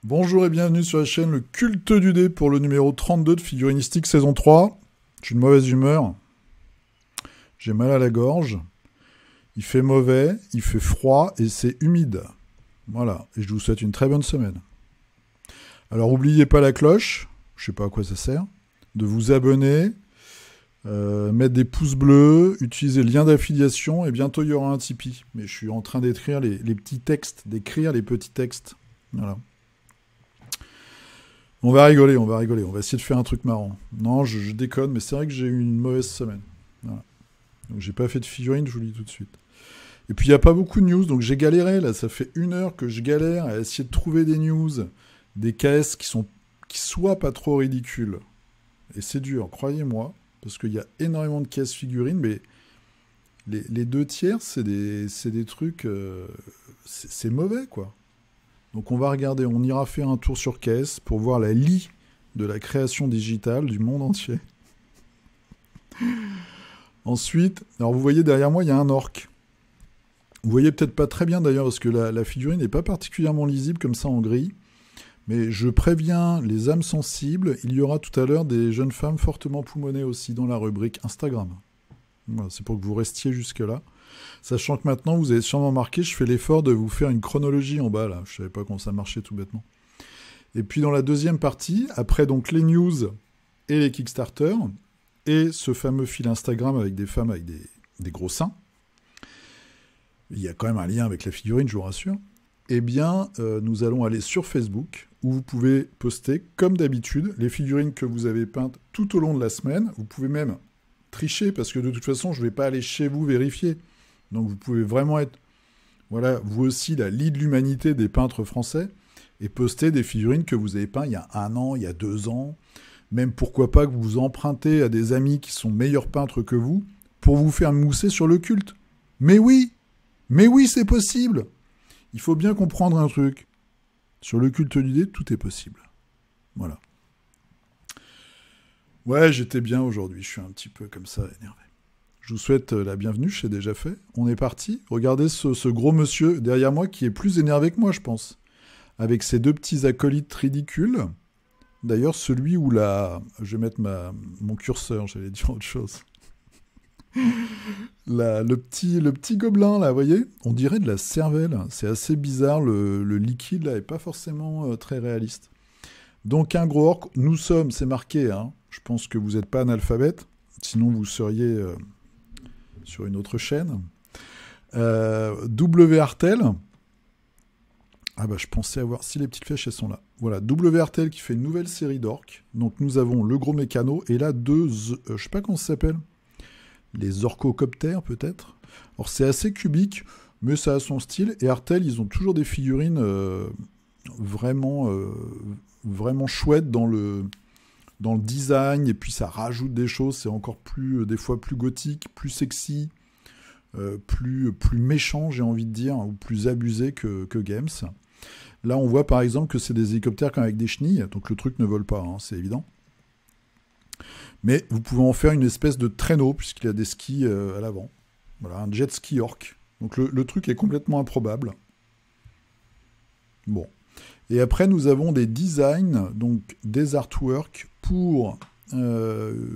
Bonjour et bienvenue sur la chaîne Le Culte du Dé pour le numéro 32 de Figuristique saison 3. Je suis de mauvaise humeur. J'ai mal à la gorge. Il fait mauvais, il fait froid et c'est humide. Voilà, et je vous souhaite une très bonne semaine. Alors n'oubliez pas la cloche, je sais pas à quoi ça sert, de vous abonner, mettre des pouces bleus, utiliser le lien d'affiliation et bientôt il y aura un Tipeee. Mais je suis en train d'écrire les petits textes, d'écrire les petits textes. Voilà. On va rigoler, on va essayer de faire un truc marrant. Non, je déconne, mais c'est vrai que j'ai eu une mauvaise semaine. Voilà. Donc j'ai pas fait de figurines, je vous le dis tout de suite. Et puis il n'y a pas beaucoup de news, donc j'ai galéré, là, ça fait 1 heure que je galère à essayer de trouver des news, des KS qui soient pas trop ridicules. Et c'est dur, croyez-moi, parce qu'il y a énormément de KS figurines, mais les 2 tiers, c'est des trucs... c'est mauvais, quoi. Donc on va regarder, on ira faire un tour sur KS pour voir la lie de la création digitale du monde entier. Ensuite, alors vous voyez derrière moi, il y a un orc. Vous voyez peut-être pas très bien d'ailleurs, parce que la figurine n'est pas particulièrement lisible comme ça en gris. Mais je préviens les âmes sensibles, il y aura tout à l'heure des jeunes femmes fortement poumonnées aussi dans la rubrique Instagram. Voilà, c'est pour que vous restiez jusque-là. Sachant que maintenant, vous avez sûrement remarqué, je fais l'effort de vous faire une chronologie en bas, là. Je savais pas comment ça marchait tout bêtement. Et puis dans la deuxième partie, après donc les news et les Kickstarter, et ce fameux fil Instagram avec des femmes avec des gros seins, il y a quand même un lien avec la figurine, je vous rassure, eh bien, nous allons aller sur Facebook, où vous pouvez poster, comme d'habitude, les figurines que vous avez peintes tout au long de la semaine. Vous pouvez même tricher, parce que de toute façon, je ne vais pas aller chez vous vérifier. Donc vous pouvez vraiment être, voilà, vous aussi, la lie de l'humanité des peintres français, et poster des figurines que vous avez peintes il y a 1 an, il y a 2 ans, même pourquoi pas que vous empruntez à des amis qui sont meilleurs peintres que vous, pour vous faire mousser sur le culte. Mais oui, c'est possible. Il faut bien comprendre un truc. Sur le culte du dé, tout est possible. Voilà. Ouais, j'étais bien aujourd'hui, je suis un petit peu comme ça, énervé. Je vous souhaite la bienvenue, c'est déjà fait. On est parti. Regardez ce gros monsieur derrière moi qui est plus énervé que moi, je pense. Avec ses 2 petits acolytes ridicules. D'ailleurs, celui où je vais mettre mon curseur, j'allais dire autre chose. Le petit gobelin, là, vous voyez, on dirait de la cervelle. C'est assez bizarre, le liquide, là, est pas forcément très réaliste. Donc, un gros orc, nous sommes, c'est marqué, hein, je pense que vous n'êtes pas analphabète, sinon vous seriez sur une autre chaîne. W. Artel. Ah bah, je pensais avoir... Si, les petites flèches, elles sont là. Voilà, W. Artel qui fait une nouvelle série d'orques. Donc, nous avons le gros mécano, et là, 2... je sais pas comment ça s'appelle. Les orcocoptères, peut-être. Alors, c'est assez cubique, mais ça a son style. Et Artel, ils ont toujours des figurines vraiment chouettes dans le design. Et puis, ça rajoute des choses. C'est encore plus, des fois, plus gothique, plus sexy, plus méchant, j'ai envie de dire, ou plus abusé que Games. Là, on voit, par exemple, que c'est des hélicoptères quand même avec des chenilles. Donc, le truc ne vole pas, hein, c'est évident. Mais vous pouvez en faire une espèce de traîneau, puisqu'il y a des skis à l'avant. Voilà, un jet ski orc. Donc le truc est complètement improbable. Bon. Et après, nous avons des designs, donc des artworks pour... alors,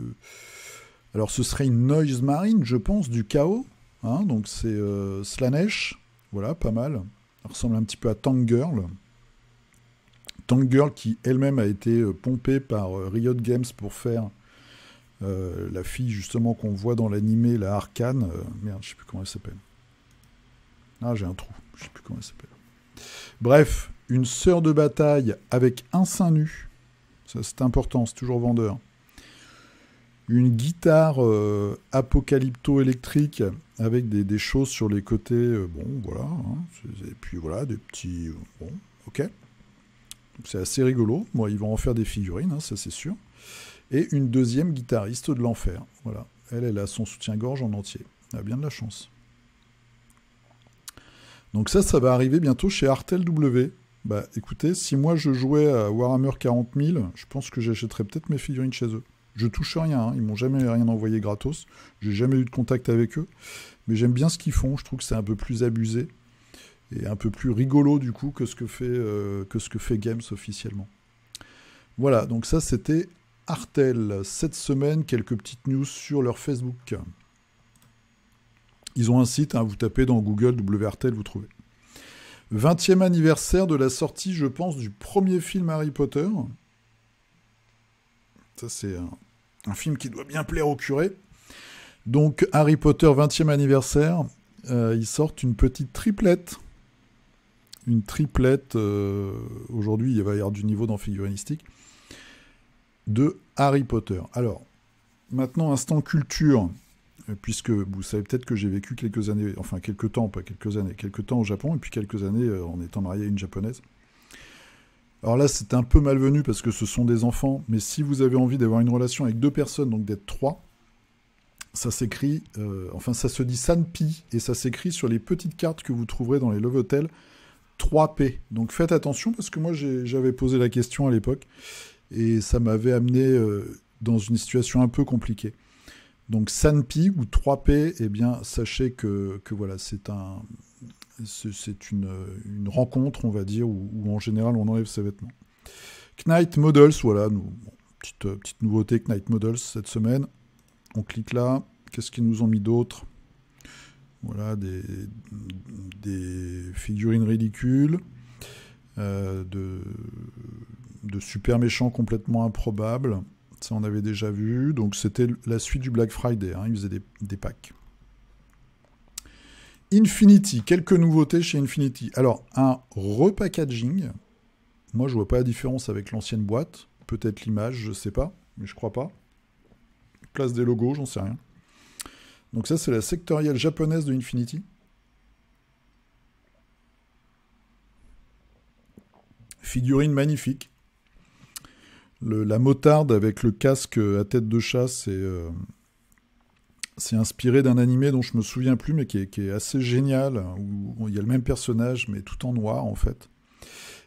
ce serait une Noise Marine, je pense, du chaos. Hein, donc, c'est Slanesh. Voilà, pas mal. Ça ressemble un petit peu à Tank Girl. Tank Girl qui, elle-même, a été pompée par Riot Games pour faire... la fille justement qu'on voit dans l'animé, la Arcane, merde, je sais plus comment elle s'appelle. Ah, j'ai un trou, je sais plus comment elle s'appelle. Bref, une sœur de bataille avec un sein nu, ça c'est important, c'est toujours vendeur. Une guitare apocalypto-électrique avec des choses sur les côtés, bon, voilà. Hein, et puis voilà, des petits... bon, ok. C'est assez rigolo. Moi, ils vont en faire des figurines, hein, ça c'est sûr. Et une deuxième guitariste de l'enfer. Voilà. Elle a son soutien-gorge en entier. Elle a bien de la chance. Donc ça va arriver bientôt chez Artel W. Bah écoutez, si moi je jouais à Warhammer 40 000, je pense que j'achèterais peut-être mes figurines chez eux. Je touche rien, hein, ils m'ont jamais rien envoyé gratos. J'ai jamais eu de contact avec eux. Mais j'aime bien ce qu'ils font. Je trouve que c'est un peu plus abusé et un peu plus rigolo du coup que ce que fait Games officiellement. Voilà, donc ça c'était Artel. Cette semaine, quelques petites news sur leur Facebook. Ils ont un site, hein, vous tapez dans Google WRTL, vous trouvez. 20e anniversaire de la sortie, je pense, du premier film Harry Potter. Ça, c'est un film qui doit bien plaire au curé. Donc, Harry Potter, 20e anniversaire. Ils sortent une petite triplette. Une triplette, aujourd'hui, il va y avoir du niveau dans figurinistique, de Harry Potter. Alors, maintenant, instant culture, puisque vous savez peut-être que j'ai vécu quelques années, enfin quelques temps, pas quelques années, quelques temps au Japon, et puis quelques années en étant marié à une japonaise. Alors là, c'est un peu malvenu parce que ce sont des enfants, mais si vous avez envie d'avoir une relation avec deux personnes, donc d'être trois, ça s'écrit, ça se dit Sanpi, et ça s'écrit sur les petites cartes que vous trouverez dans les Love Hotels, 3P. Donc faites attention parce que moi j'avais posé la question à l'époque, et ça m'avait amené dans une situation un peu compliquée. Donc Sanpi ou 3P, eh bien sachez que voilà, c'est une rencontre, on va dire, où en général on enlève ses vêtements. Knight Models, voilà, petite nouveauté Knight Models cette semaine. On clique là. Qu'est-ce qu'ils nous ont mis d'autre? Voilà, des figurines ridicules, de super méchants complètement improbables. Ça, on avait déjà vu. Donc, c'était la suite du Black Friday. Hein. Ils faisaient des packs. Infinity. Quelques nouveautés chez Infinity. Alors, un repackaging. Moi, je vois pas la différence avec l'ancienne boîte. Peut-être l'image, je sais pas. Mais je crois pas. Place des logos, j'en sais rien. Donc ça, c'est la sectorielle japonaise de Infinity. Figurine magnifique. La motarde avec le casque à tête de chat, c'est inspiré d'un animé dont je me souviens plus, mais qui est assez génial, où il y a le même personnage, mais tout en noir, en fait.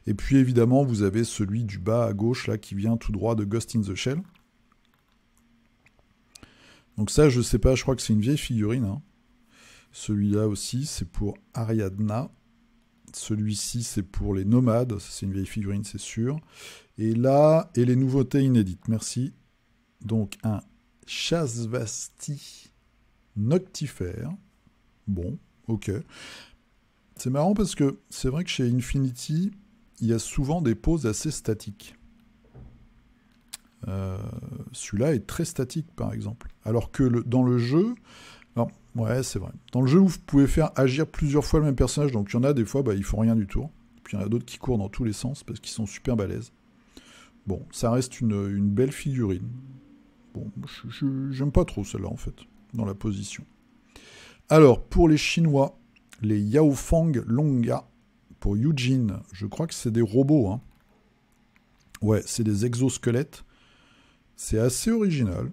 Et puis, évidemment, vous avez celui du bas à gauche, là, qui vient tout droit de Ghost in the Shell. Donc ça, je sais pas, je crois que c'est une vieille figurine. Hein. Celui-là aussi, c'est pour Ariadna. Celui-ci, c'est pour les nomades. C'est une vieille figurine, c'est sûr. Et là, et les nouveautés inédites. Merci. Donc, un Chasvasti noctifère. Bon, ok. C'est marrant parce que c'est vrai que chez Infinity, il y a souvent des poses assez statiques. Celui-là est très statique, par exemple. Alors que dans le jeu... Non, ouais, c'est vrai. Dans le jeu, vous pouvez faire agir plusieurs fois le même personnage. Donc, il y en a des fois, ils font rien du tout. Puis, il y en a d'autres qui courent dans tous les sens parce qu'ils sont super balèzes. Bon, ça reste une belle figurine. Bon, j'aime pas trop celle-là, en fait, dans la position. Alors, pour les Chinois, les Yaofang Longa, pour Eugene, je crois que c'est des robots. Hein. Ouais, c'est des exosquelettes. C'est assez original.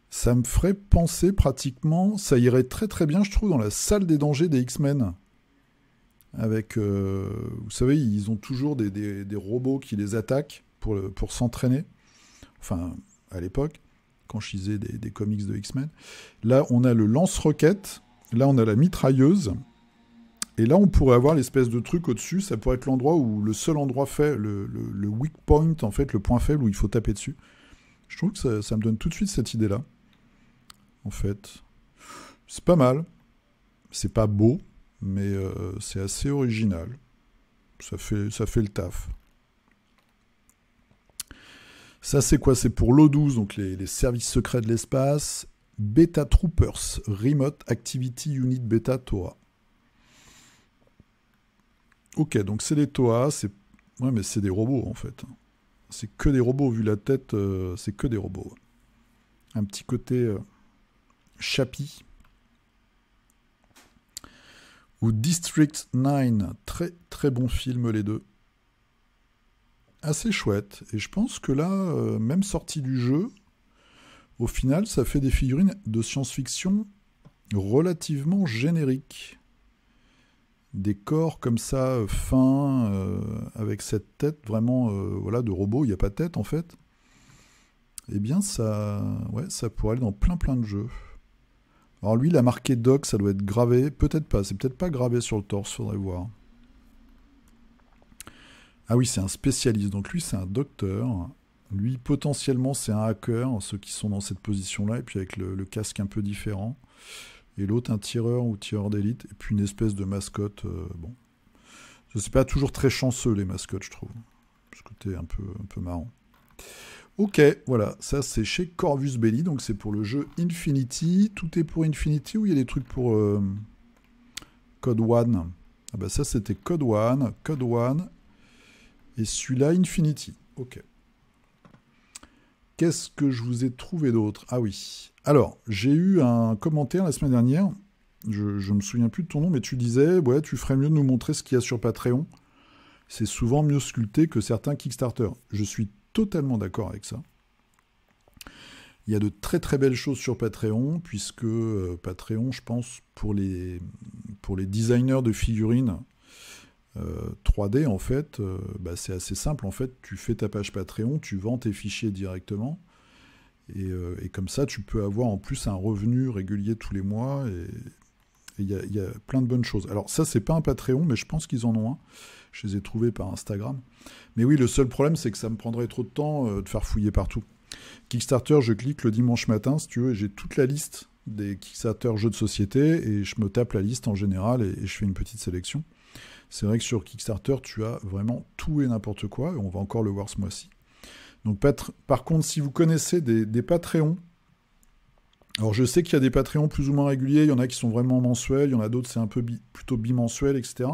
Ça me ferait penser pratiquement... Ça irait très très bien, je trouve, dans la salle des dangers des X-Men. Avec... vous savez, ils ont toujours des robots qui les attaquent pour s'entraîner. Enfin, à l'époque, quand je lisais des comics de X-Men. Là, on a le lance-roquette. Là, on a la mitrailleuse. Et là, on pourrait avoir l'espèce de truc au-dessus. Ça pourrait être l'endroit où le seul endroit fait, le weak point, en fait, le point faible où il faut taper dessus. Je trouve que ça me donne tout de suite cette idée-là. En fait, c'est pas mal. C'est pas beau, mais c'est assez original. Ça fait le taf. Ça, c'est quoi? C'est pour l'O12, donc les services secrets de l'espace. Beta Troopers, Remote Activity Unit Beta TOA. Ok, donc c'est des TOA, ouais, mais c'est des robots en fait. C'est que des robots, vu la tête, c'est que des robots. Un petit côté Chappie. Ou District 9, très très bon film les deux. Assez chouette. Et je pense que là, même sortie du jeu, au final, ça fait des figurines de science-fiction relativement génériques. Des corps comme ça, fins, avec cette tête vraiment voilà, de robot, il n'y a pas de tête en fait. eh bien ça, ouais, ça pourrait aller dans plein de jeux. Alors lui, il a marqué Doc, ça doit être gravé. Peut-être pas, c'est peut-être pas gravé sur le torse, faudrait voir. Ah oui, c'est un spécialiste, donc lui c'est un docteur. Lui, potentiellement, c'est un hacker, ceux qui sont dans cette position-là, et puis avec le casque un peu différent. Et l'autre, un tireur ou tireur d'élite, et puis une espèce de mascotte. Bon, c'est pas toujours très chanceux, les mascottes, je trouve. Ce côté un peu marrant. Ok, voilà, ça c'est chez Corvus Belli, donc c'est pour le jeu Infinity. Tout est pour Infinity ou il y a des trucs pour Code One? Ah bah ça c'était Code One, et celui-là Infinity. Ok. Qu'est-ce que je vous ai trouvé d'autre? Ah oui. Alors, j'ai eu un commentaire la semaine dernière, je me souviens plus de ton nom, mais tu disais, ouais, tu ferais mieux de nous montrer ce qu'il y a sur Patreon. C'est souvent mieux sculpté que certains Kickstarter. Je suis totalement d'accord avec ça. Il y a de très belles choses sur Patreon, puisque Patreon, je pense, pour les designers de figurines 3D, en fait, bah, c'est assez simple. En fait, tu fais ta page Patreon, tu vends tes fichiers directement, et comme ça, tu peux avoir en plus un revenu régulier tous les mois, et il y a plein de bonnes choses. Alors ça, c'est pas un Patreon, mais je pense qu'ils en ont un. Je les ai trouvés par Instagram. Mais oui, le seul problème, c'est que ça me prendrait trop de temps de faire fouiller partout. Kickstarter, je clique le dimanche matin, si tu veux, et j'ai toute la liste des Kickstarter jeux de société, et je me tape la liste en général, et je fais une petite sélection. C'est vrai que sur Kickstarter, tu as vraiment tout et n'importe quoi, et on va encore le voir ce mois-ci. Donc, par contre, si vous connaissez des Patreons, alors je sais qu'il y a des Patreons plus ou moins réguliers, il y en a qui sont vraiment mensuels, il y en a d'autres c'est un peu plutôt bimensuel, etc.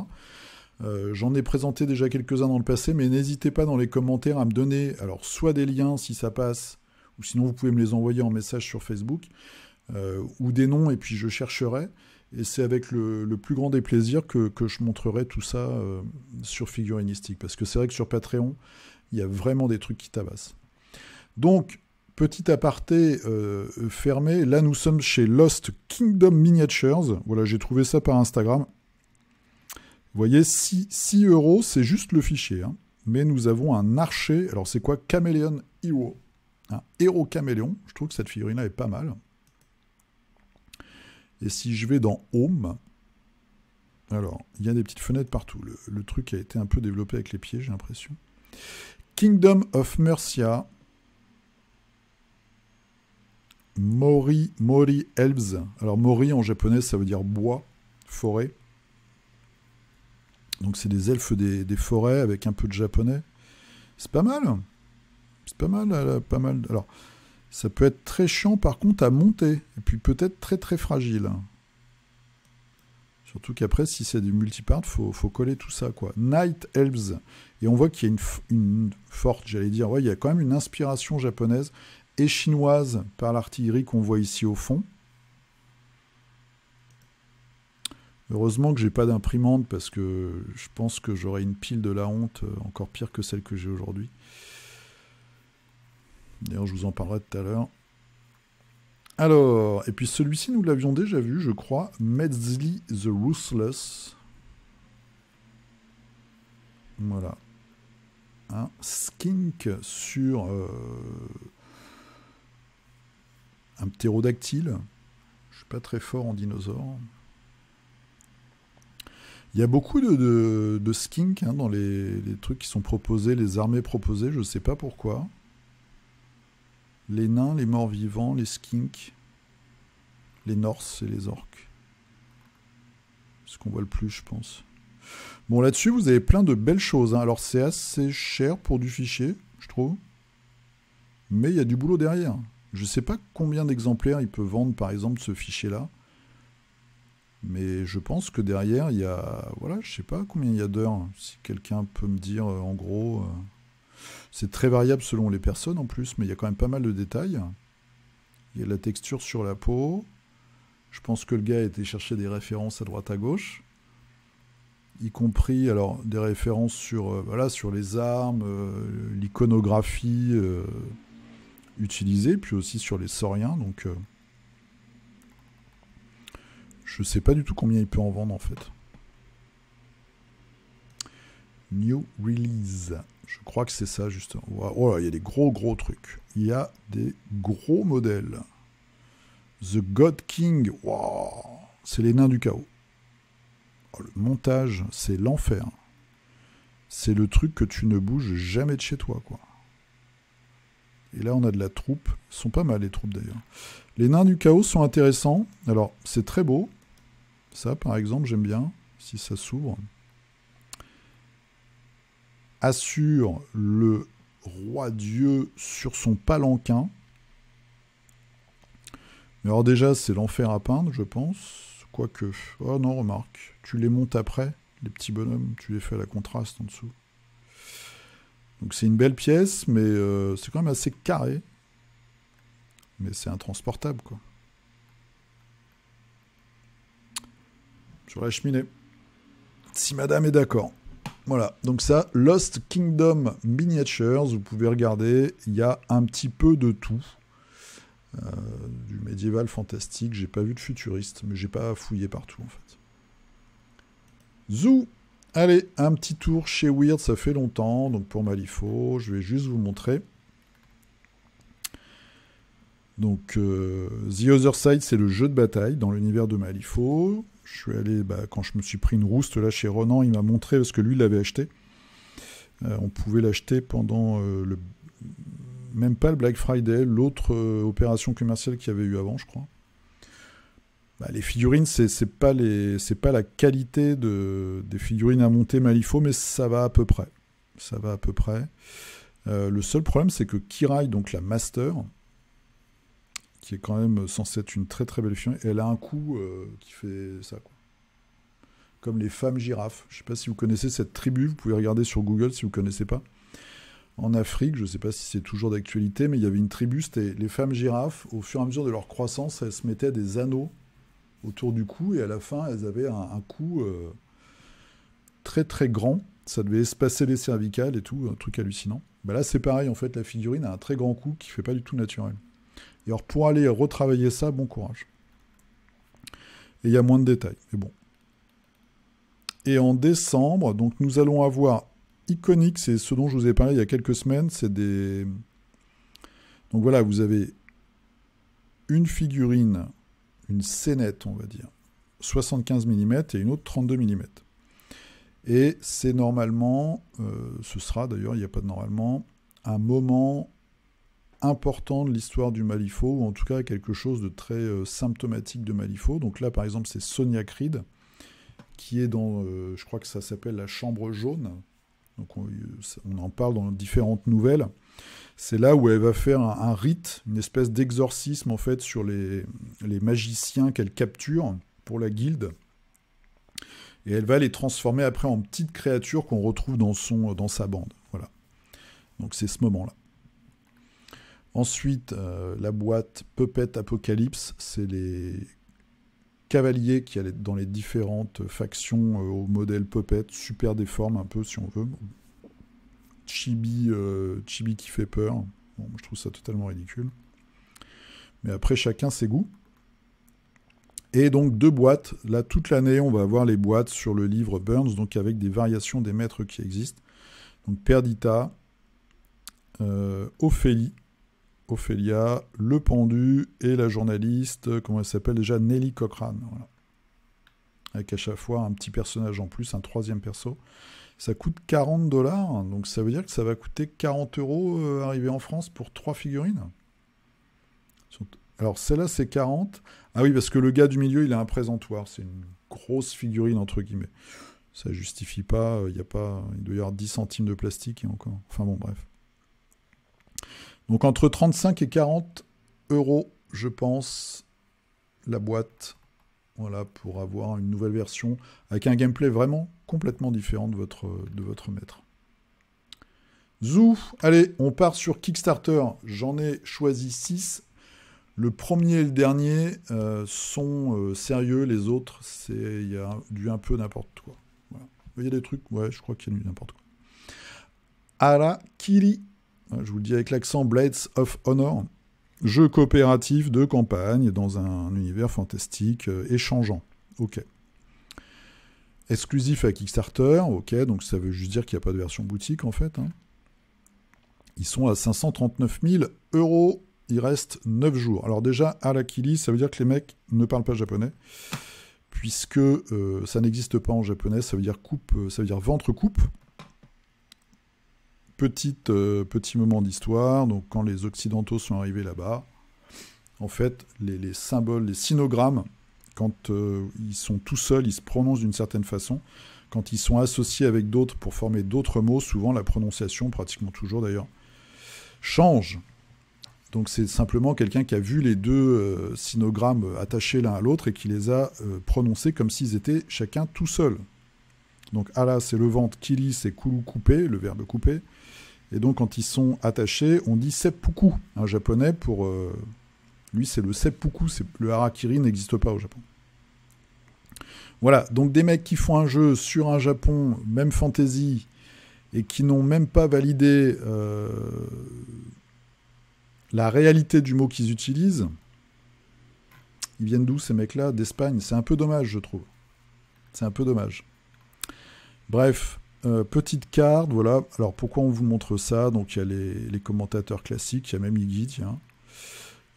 J'en ai présenté déjà quelques-uns dans le passé, mais n'hésitez pas dans les commentaires à me donner, alors soit des liens si ça passe, ou sinon vous pouvez me les envoyer en message sur Facebook, ou des noms, et puis je chercherai. Et c'est avec le plus grand des plaisirs que je montrerai tout ça sur Figurinistique. Parce que c'est vrai que sur Patreon, il y a vraiment des trucs qui tabassent. Donc, petit aparté fermé. Là, nous sommes chez Lost Kingdom Miniatures. Voilà, j'ai trouvé ça par Instagram. Vous voyez, 6 €, c'est juste le fichier. Hein. Mais nous avons un archer. Alors, c'est quoi? Chameleon Hero. Un héros caméléon. Je trouve que cette figurine-là est pas mal. Et si je vais dans Home, alors, il y a des petites fenêtres partout. Le truc a été un peu développé avec les pieds, j'ai l'impression. Kingdom of Mercia. Mori Elves. Alors, Mori en japonais, ça veut dire bois, forêt. Donc, c'est des elfes des forêts avec un peu de japonais. C'est pas mal. C'est pas mal, pas mal. Alors, ça peut être très chiant, par contre, à monter. Et puis, peut-être très fragile. Surtout qu'après, si c'est du multipart, faut coller tout ça, quoi. Night Elves. Et on voit qu'il y a une forte, j'allais dire, ouais, il y a quand même une inspiration japonaise et chinoise par l'artillerie qu'on voit ici au fond. Heureusement que j'ai pas d'imprimante parce que je pense que j'aurais une pile de la honte encore pire que celle que j'ai aujourd'hui. D'ailleurs, je vous en parlerai tout à l'heure. Alors, et puis celui-ci, nous l'avions déjà vu, je crois, Metzli the Ruthless. Voilà. Un skink sur un ptérodactyle. Je suis pas très fort en dinosaure. Il y a beaucoup de skink hein, dans les trucs qui sont proposés, les armées proposées, je sais pas pourquoi. Les nains, les morts-vivants, les skinks, les norses et les orques. C'est ce qu'on voit le plus, je pense. Bon, là-dessus, vous avez plein de belles choses. Hein. Alors, c'est assez cher pour du fichier, je trouve. Mais il y a du boulot derrière. Je ne sais pas combien d'exemplaires il peut vendre, par exemple, ce fichier-là. Mais je pense que derrière, il y a... Voilà, je ne sais pas combien il y a d'heures. Si quelqu'un peut me dire, en gros... C'est très variable selon les personnes, en plus. Mais il y a quand même pas mal de détails. Il y a la texture sur la peau. Je pense que le gars a été chercher des références à droite à gauche. Y compris alors des références sur, voilà, sur les armes, l'iconographie utilisée, puis aussi sur les sauriens. Donc, je sais pas du tout combien il peut en vendre en fait. New Release. Je crois que c'est ça, justement. Oh, il y a des gros trucs. Il y a des gros modèles. The God King. Wow. C'est les nains du chaos. Oh, le montage, c'est l'enfer. C'est le truc que tu ne bouges jamais de chez toi, quoi. Et là, on a de la troupe. Ils sont pas mal, les troupes, d'ailleurs. Les nains du chaos sont intéressants. Alors, c'est très beau. Ça, par exemple, j'aime bien. Si ça s'ouvre. Assure le roi Dieu sur son palanquin. Mais alors déjà, c'est l'enfer à peindre, je pense. Quoique... Oh non, remarque. Tu les montes après, les petits bonhommes. Tu les fais à la contraste en dessous. Donc c'est une belle pièce, mais c'est quand même assez carré. Mais c'est intransportable, quoi. Sur la cheminée. Si madame est d'accord. Voilà, donc ça, Lost Kingdom Miniatures, vous pouvez regarder, il y a un petit peu de tout. Du médiéval fantastique, j'ai pas vu de futuriste, mais j'ai pas fouillé partout en fait. Zou. Allez, un petit tour chez Weird, ça fait longtemps, donc pour Malifaux, je vais juste vous montrer. Donc, The Other Side, c'est le jeu de bataille dans l'univers de Malifaux. Je suis allé, quand je me suis pris une rouste là chez Ronan, il m'a montré, parce que lui, il l'avait acheté. On pouvait l'acheter pendant même pas le Black Friday, l'autre opération commerciale qu'il y avait eu avant, je crois. Les figurines, c'est pas la qualité des figurines à monter Malifaux, mais ça va à peu près. Ça va à peu près. Le seul problème, c'est que Kirai, donc la Master, qui est quand même censée être une très très belle figurine, elle a un coup qui fait ça, quoi. Comme les femmes girafes. Je ne sais pas si vous connaissez cette tribu, vous pouvez regarder sur Google si vous ne connaissez pas. En Afrique, je ne sais pas si c'est toujours d'actualité, mais il y avait une tribu, c'était les femmes girafes. Au fur et à mesure de leur croissance, elles se mettaient des anneaux autour du cou, et à la fin, elles avaient un cou très très grand. Ça devait espacer les cervicales et tout, un truc hallucinant. Là, c'est pareil, en fait, la figurine a un très grand cou qui ne fait pas du tout naturel. Et alors, pour aller retravailler ça, bon courage. Et il y a moins de détails, mais bon. Et en décembre, donc nous allons avoir Iconic, c'est ce dont je vous ai parlé il y a quelques semaines, c'est des... Donc voilà, vous avez une figurine, une scénette, on va dire, 75 mm et une autre 32 mm. Et c'est normalement, ce sera d'ailleurs, il n'y a pas de normalement, un moment important de l'histoire du Malifaux, ou en tout cas quelque chose de très symptomatique de Malifaux. Donc là, par exemple, c'est Sonia Creed, qui est dans, je crois que ça s'appelle la Chambre Jaune. Donc on en parle dans différentes nouvelles. C'est là où elle va faire un rite, une espèce d'exorcisme en fait sur les magiciens qu'elle capture pour la guilde. Et elle va les transformer après en petites créatures qu'on retrouve dans sa bande. Voilà. Donc c'est ce moment-là. Ensuite, la boîte Puppet Apocalypse, c'est les cavaliers qui allaient dans les différentes factions au modèle Puppet, super déforme un peu si on veut. Chibi qui fait peur. Bon, je trouve ça totalement ridicule. Mais après, chacun ses goûts. Et donc 2 boîtes. Là, toute l'année, on va avoir les boîtes sur le livre Burns, donc avec des variations des maîtres qui existent. Donc Perdita, Ophélia, le pendu et la journaliste, comment elle s'appelle déjà, Nelly Cochrane. Voilà. Avec à chaque fois un petit personnage en plus, un 3e perso. Ça coûte $40, donc ça veut dire que ça va coûter 40 € arrivé en France pour 3 figurines. Alors celle-là c'est 40. Ah oui, parce que le gars du milieu il a un présentoir, c'est une grosse figurine entre guillemets. Ça justifie pas, il doit y avoir 10 centimes de plastique et encore. Enfin bon, bref. Donc entre 35 et 40 €, je pense, la boîte. Voilà, pour avoir une nouvelle version avec un gameplay vraiment complètement différent de votre maître. Zou, allez, on part sur Kickstarter. J'en ai choisi 6. Le premier et le dernier sont sérieux. Les autres, il y a du un peu n'importe quoi. Voilà. Il y a des trucs, ouais, je crois qu'il y a du n'importe quoi. Harakiri, je vous le dis avec l'accent, Blades of Honor. Jeu coopératif de campagne dans un univers fantastique échangeant. Ok. Exclusif à Kickstarter, ok, donc ça veut juste dire qu'il n'y a pas de version boutique en fait. Hein. Ils sont à 539 000 €. Il reste 9 jours. Alors déjà, Harakiri, ça veut dire que les mecs ne parlent pas japonais, puisque ça n'existe pas en japonais, ça veut dire coupe, ça veut dire ventre-coupe. Petit moment d'histoire, donc quand les Occidentaux sont arrivés là-bas, en fait, les symboles, les sinogrammes, quand ils sont tout seuls, ils se prononcent d'une certaine façon. Quand ils sont associés avec d'autres pour former d'autres mots, souvent la prononciation, pratiquement toujours d'ailleurs, change. Donc c'est simplement quelqu'un qui a vu les deux sinogrammes attachés l'un à l'autre et qui les a prononcés comme s'ils étaient chacun tout seuls. Donc ala c'est le ventre, kiri c'est kuru couper, le verbe couper. Et donc quand ils sont attachés, on dit seppuku, un japonais pour... lui c'est le seppuku, le harakiri n'existe pas au Japon. Voilà, donc des mecs qui font un jeu sur un Japon, même fantasy, et qui n'ont même pas validé la réalité du mot qu'ils utilisent. Ils viennent d'où ces mecs-là? D'Espagne. C'est un peu dommage, je trouve. C'est un peu dommage. Bref, petite carte, voilà. Alors pourquoi on vous montre ça? Donc il y a les commentateurs classiques, il y a même Iggy, tiens.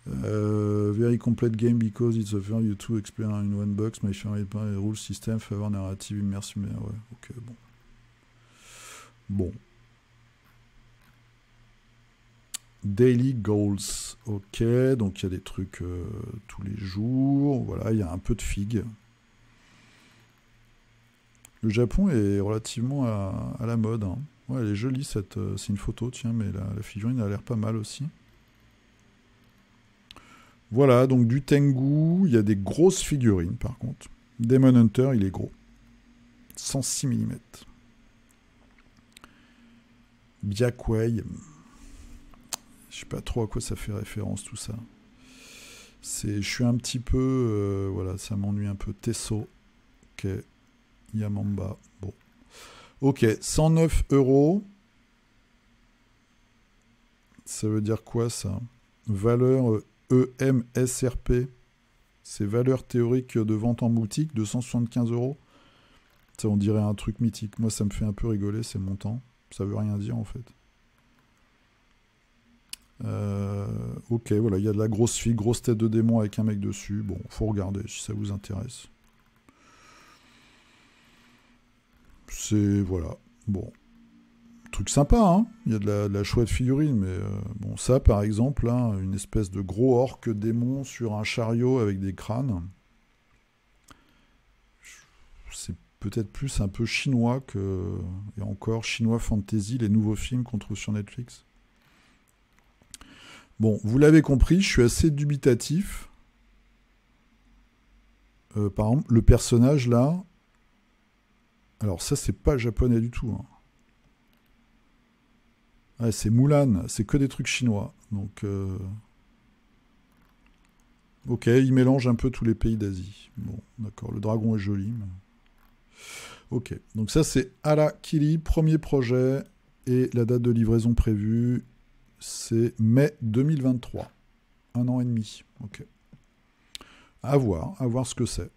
Very complete game because it's a fair you to explain in one box, my favorite rule system, favor narrative immersive. Ouais, ok, bon. Bon. Daily goals, ok, donc il y a des trucs tous les jours, voilà, il y a un peu de figues. Le Japon est relativement à la mode. Hein. Ouais, elle est jolie, c'est une photo, tiens, mais la figurine a l'air pas mal aussi. Voilà, donc du Tengu, il y a des grosses figurines par contre. Demon Hunter, il est gros. 106 mm. Byakuei. Je sais pas trop à quoi ça fait référence tout ça. Je suis un petit peu... voilà, ça m'ennuie un peu. Tesso. Ok. Yamamba. Bon. Ok, 109 €. Ça veut dire quoi ça? Valeur EMSRP. C'est valeur théorique de vente en boutique, 275 €. Ça, on dirait un truc mythique. Moi, ça me fait un peu rigoler ces montants. Ça veut rien dire en fait. Ok, voilà, il y a de la grosse figue, grosse tête de démon avec un mec dessus. Bon, faut regarder si ça vous intéresse. C'est, voilà, bon. Truc sympa, hein. Il y a de la chouette figurine, mais bon, ça par exemple, là, une espèce de gros orque démon sur un chariot avec des crânes. C'est peut-être plus un peu chinois que... Et encore, chinois fantasy, les nouveaux films qu'on trouve sur Netflix. Bon, vous l'avez compris, je suis assez dubitatif. Par exemple, le personnage là... Alors ça, c'est pas japonais du tout. Hein. Ouais, c'est Mulan, c'est que des trucs chinois. Donc... Ok, il mélange un peu tous les pays d'Asie. Bon, d'accord, le dragon est joli. Mais... Ok, donc ça c'est Harakiri, premier projet, et la date de livraison prévue, c'est mai 2023. 1 an et demi. Ok. À voir ce que c'est.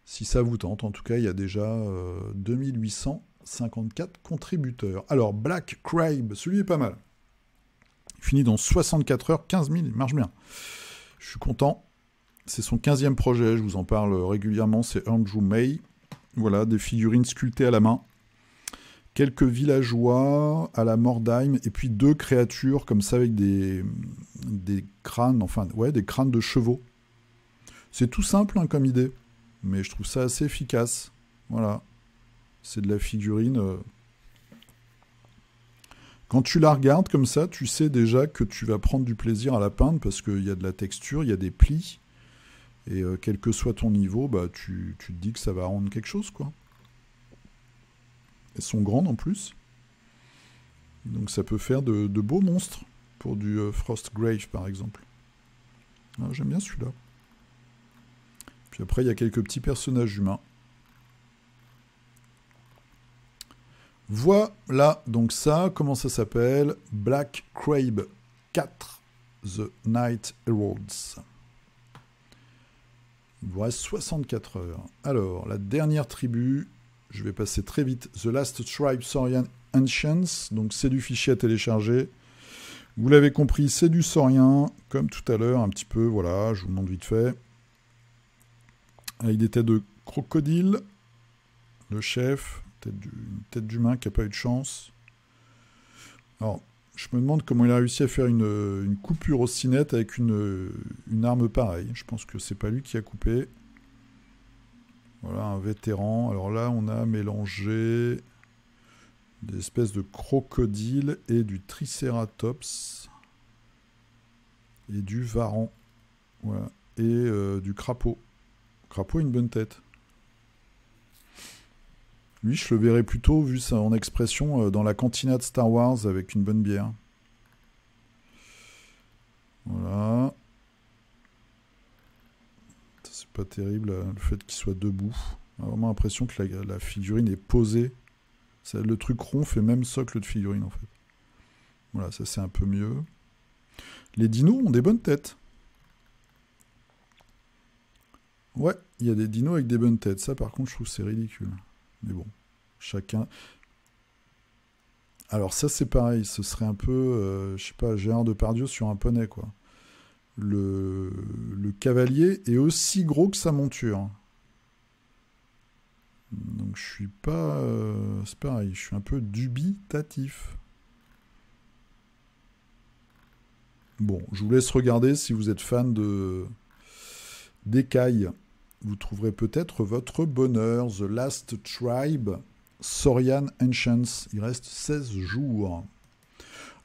Si ça vous tente, en tout cas, il y a déjà 2854 contributeurs. Alors, Black Crabe, celui est pas mal. Il finit dans 64 heures, 15 000, il marche bien. Je suis content. C'est son 15e projet, je vous en parle régulièrement, c'est Andrew May. Voilà, des figurines sculptées à la main. Quelques villageois à la Mordheim, et puis 2 créatures comme ça avec des crânes, enfin, ouais, des crânes de chevaux. C'est tout simple hein, comme idée, mais je trouve ça assez efficace. Voilà. C'est de la figurine. Quand tu la regardes comme ça, tu sais déjà que tu vas prendre du plaisir à la peindre parce qu'il y a de la texture, il y a des plis. Et quel que soit ton niveau, bah, tu te dis que ça va rendre quelque chose, quoi. Elles sont grandes en plus. Donc ça peut faire de beaux monstres pour du Frostgrave, par exemple. Ah, j'aime bien celui-là. Puis après, il y a quelques petits personnages humains. Voilà, donc ça, comment ça s'appelle? Black Crabe 4, The Night Heralds. Il vous reste 64 heures. Alors, la dernière tribu, je vais passer très vite. The Last Tribe Saurian Ancients. Donc, c'est du fichier à télécharger. Vous l'avez compris, c'est du saurien, comme tout à l'heure, un petit peu. Voilà, je vous montre vite fait. Avec des têtes de crocodile. Le chef, une tête d'humain qui n'a pas eu de chance. Alors, je me demande comment il a réussi à faire une coupure aussi nette avec une arme pareille. Je pense que c'est pas lui qui a coupé. Voilà, un vétéran. Alors là, on a mélangé des espèces de crocodiles et du tricératops. Et du varan. Voilà. Et du crapaud. Crapaud a une bonne tête. Lui, je le verrais plutôt, vu son expression, dans la cantina de Star Wars avec une bonne bière. Voilà. C'est pas terrible, le fait qu'il soit debout. On a vraiment l'impression que la figurine est posée. Le truc rond fait même socle de figurine, en fait. Voilà, ça c'est un peu mieux. Les dinos ont des bonnes têtes. Ouais, il y a des dinos avec des bonnes têtes. Ça, par contre, je trouve que c'est ridicule. Mais bon, chacun... Alors ça, c'est pareil. Ce serait un peu, je sais pas, Gérard Depardieu sur un poney, quoi. Le cavalier est aussi gros que sa monture. Donc je suis pas... c'est pareil, je suis un peu dubitatif. Bon, je vous laisse regarder si vous êtes fan d'écailles. Vous trouverez peut-être votre bonheur. The Last Tribe, Saurian Ancients. Il reste 16 jours.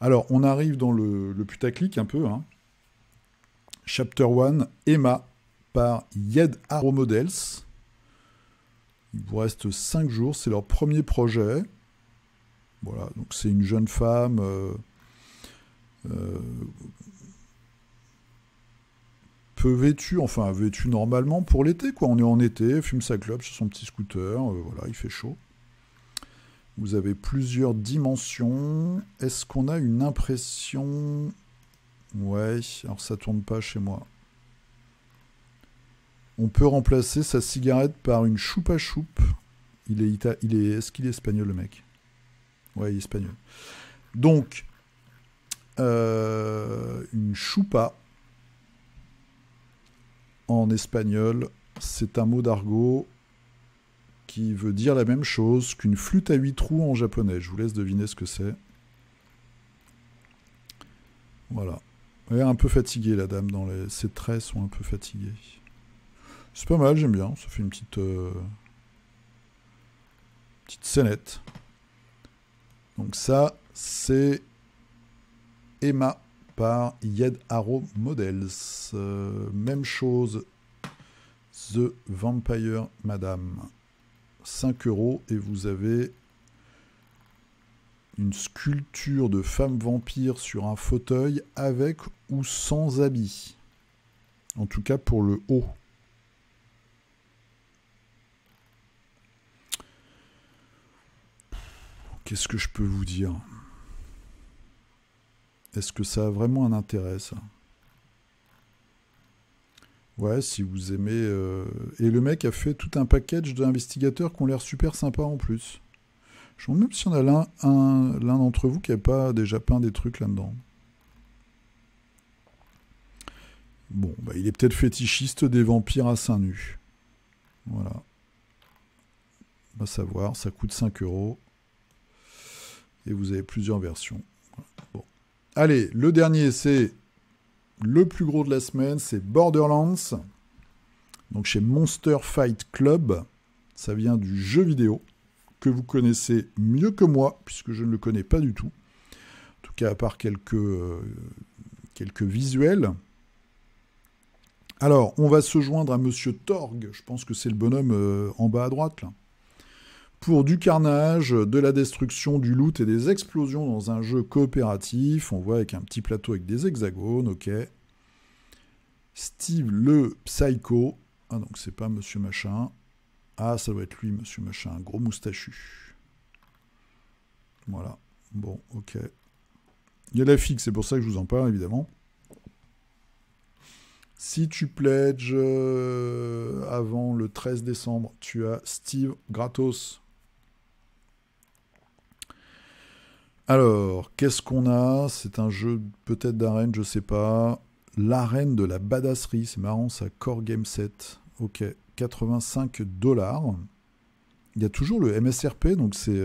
Alors, on arrive dans le putaclic un peu. Hein. Chapter 1, Emma, par Yed Arrow Models. Il vous reste 5 jours. C'est leur premier projet. Voilà, donc c'est une jeune femme... peu vêtue, enfin vêtue normalement pour l'été, quoi. On est en été, fume sa clope sur son petit scooter, voilà, il fait chaud. Vous avez plusieurs dimensions. Est-ce qu'on a une impression? Ouais, alors ça tourne pas chez moi. On peut remplacer sa cigarette par une choupa choupe. Est-ce qu'il est espagnol, le mec? Ouais, il est espagnol. Donc, une choupa, en espagnol, c'est un mot d'argot qui veut dire la même chose qu'une flûte à 8 trous en japonais. Je vous laisse deviner ce que c'est. Voilà. Elle est un peu fatiguée, la dame. Ses traits sont un peu fatigués. C'est pas mal, j'aime bien. Ça fait une petite scénette. Donc ça, c'est Emma par Yed Arrow Models. Même chose, The Vampire Madame. 5 € et vous avez une sculpture de femme vampire sur un fauteuil avec ou sans habit. En tout cas pour le haut. Qu'est-ce que je peux vous dire ? Est-ce que ça a vraiment un intérêt, ça? Ouais, si vous aimez... Et le mec a fait tout un package d'investigateurs qui ont l'air super sympas en plus. Je me demande même s'il y en a l'un d'entre vous qui n'a pas déjà peint des trucs là-dedans. Bon, bah, il est peut-être fétichiste des vampires à seins nus. Voilà. On va savoir, ça coûte 5 €. Et vous avez plusieurs versions. Bon. Allez, le dernier, c'est le plus gros de la semaine, c'est Borderlands. Donc chez Monster Fight Club. Ça vient du jeu vidéo que vous connaissez mieux que moi, puisque je ne le connais pas du tout. En tout cas, à part quelques visuels. Alors, on va se joindre à Monsieur Torg. Je pense que c'est le bonhomme en bas à droite, là. Pour du carnage, de la destruction, du loot et des explosions dans un jeu coopératif. On voit avec un petit plateau avec des hexagones, ok. Steve le Psycho. Ah, donc c'est pas Monsieur Machin. Ah, ça doit être lui, Monsieur Machin, un gros moustachu. Voilà. Bon, ok. Il y a la figue, c'est pour ça que je vous en parle, évidemment. Si tu pledges avant le 13 décembre, tu as Steve gratos. Alors, qu'est-ce qu'on a? C'est un jeu peut-être d'arène, je sais pas. L'arène de la badasserie, c'est marrant, ça, Core Game Set. Ok, 85 $. Il y a toujours le MSRP, donc c'est...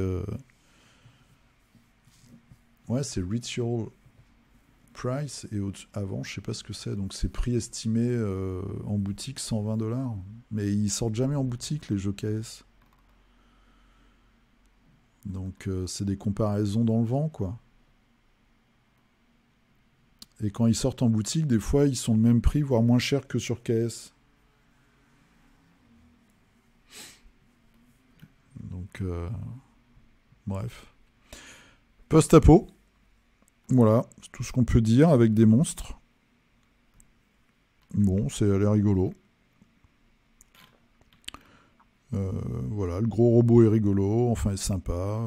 Ouais, c'est Ritual Price, et avant, je sais pas ce que c'est, donc c'est prix estimé en boutique 120 $. Mais ils sortent jamais en boutique, les jeux KS. Donc c'est des comparaisons dans le vent, quoi. Et quand ils sortent en boutique, des fois, ils sont le même prix, voire moins cher que sur KS. Donc, bref. Post-apo. Voilà, c'est tout ce qu'on peut dire avec des monstres. Bon, c'est à l'air rigolo. Voilà, le gros robot est rigolo, enfin est sympa.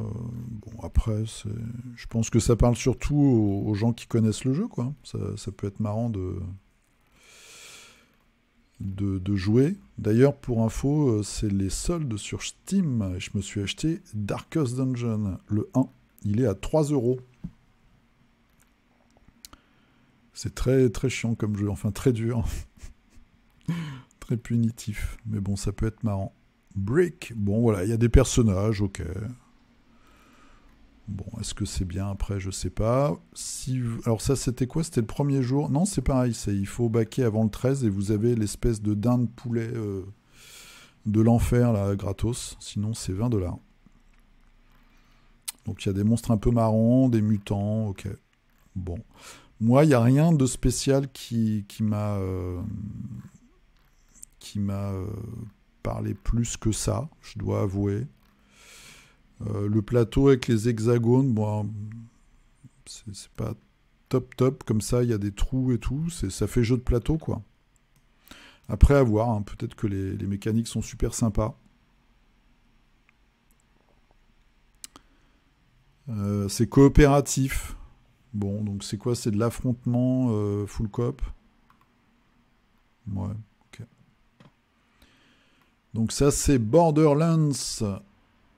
Bon, après, je pense que ça parle surtout aux gens qui connaissent le jeu, quoi. Ça peut être marrant de jouer. D'ailleurs, pour info, c'est les soldes sur Steam. Je me suis acheté Darkest Dungeon, le 1. Il est à 3 €. C'est très très chiant comme jeu, enfin très dur, très punitif. Mais bon, ça peut être marrant. Brick, bon voilà, il y a des personnages, ok. Bon, est-ce que c'est bien après, je sais pas. Alors ça, c'était quoi? C'était le premier jour? Non, c'est pareil, il faut baquer avant le 13 et vous avez l'espèce de dinde poulet de l'enfer, là, gratos. Sinon, c'est 20 $. Donc il y a des monstres un peu marrons, des mutants, ok. Bon. Moi, il n'y a rien de spécial qui m'a parlé plus que ça, je dois avouer. Le plateau avec les hexagones, bon, c'est pas top top, comme ça, il y a des trous et tout, ça fait jeu de plateau, quoi. Après, à voir, hein, peut-être que les mécaniques sont super sympas. C'est coopératif. Bon, donc c'est quoi? C'est de l'affrontement full coop. Ouais, ok. Donc ça, c'est Borderlands.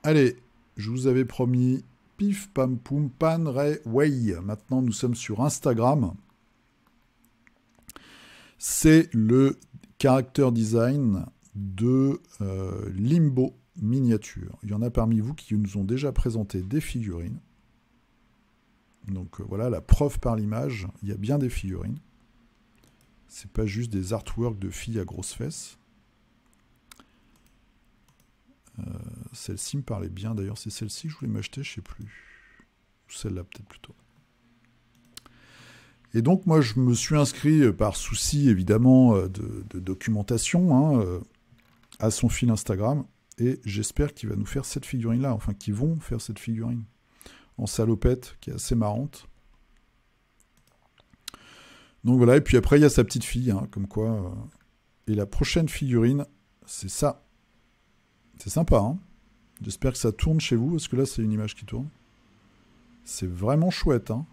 Allez, je vous avais promis pif pam poum pan ray way. Maintenant, nous sommes sur Instagram. C'est le character design de Limbo Miniature. Il y en a parmi vous qui nous ont déjà présenté des figurines. Donc voilà, la preuve par l'image, il y a bien des figurines. C'est pas juste des artworks de filles à grosses fesses. Celle-ci me parlait bien, d'ailleurs c'est celle-ci que je voulais m'acheter, je sais plus. Ou celle-là peut-être plutôt. Et donc moi je me suis inscrit par souci évidemment de documentation à son fil Instagram. Et j'espère qu'il va nous faire cette figurine-là, enfin qu'ils vont faire cette figurine en salopette, qui est assez marrante. Donc voilà, et puis après il y a sa petite fille, comme quoi. Et la prochaine figurine, c'est ça. C'est sympa, hein. J'espère que ça tourne chez vous, parce que là c'est une image qui tourne. C'est vraiment chouette, hein.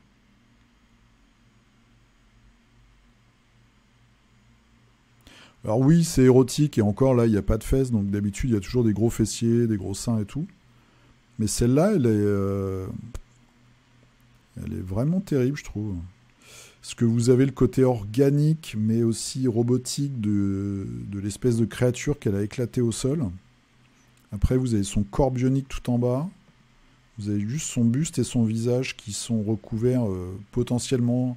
Alors oui, c'est érotique, et encore là, il n'y a pas de fesses, donc d'habitude il y a toujours des gros fessiers, des gros seins et tout. Mais celle-là, elle est vraiment terrible, je trouve. Parce que vous avez le côté organique, mais aussi robotique de l'espèce de créature qu'elle a éclatée au sol. Après, vous avez son corps bionique tout en bas. Vous avez juste son buste et son visage qui sont recouverts potentiellement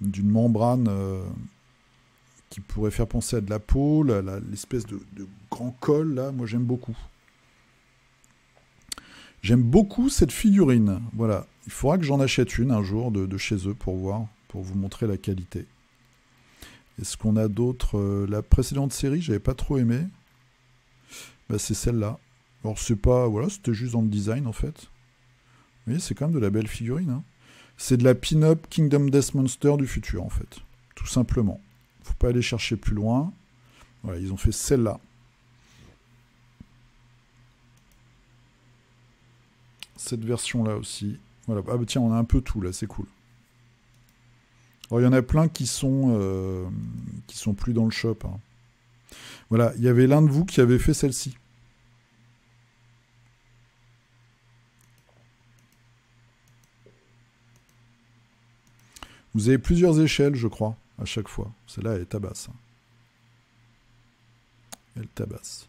d'une membrane qui pourrait faire penser à de la peau. L'espèce de grand col, là, moi j'aime beaucoup. J'aime beaucoup cette figurine. Voilà. Il faudra que j'en achète une un jour de chez eux pour voir, pour vous montrer la qualité. Est-ce qu'on a d'autres? La précédente série, j'avais pas trop aimé. Bah, c'est celle-là. Alors c'est pas... Voilà, c'était juste dans le design en fait. Vous voyez, c'est quand même de la belle figurine. Hein. C'est de la pin-up Kingdom Death Monster du futur en fait. Tout simplement. Faut pas aller chercher plus loin. Voilà, ils ont fait celle-là. Cette version-là aussi. Voilà. Ah bah tiens, on a un peu tout là, c'est cool. Alors, il y en a plein qui sont plus dans le shop. Hein. Voilà, il y avait l'un de vous qui avait fait celle-ci. Vous avez plusieurs échelles, je crois, à chaque fois. Celle-là, elle tabasse. Hein. Elle tabasse.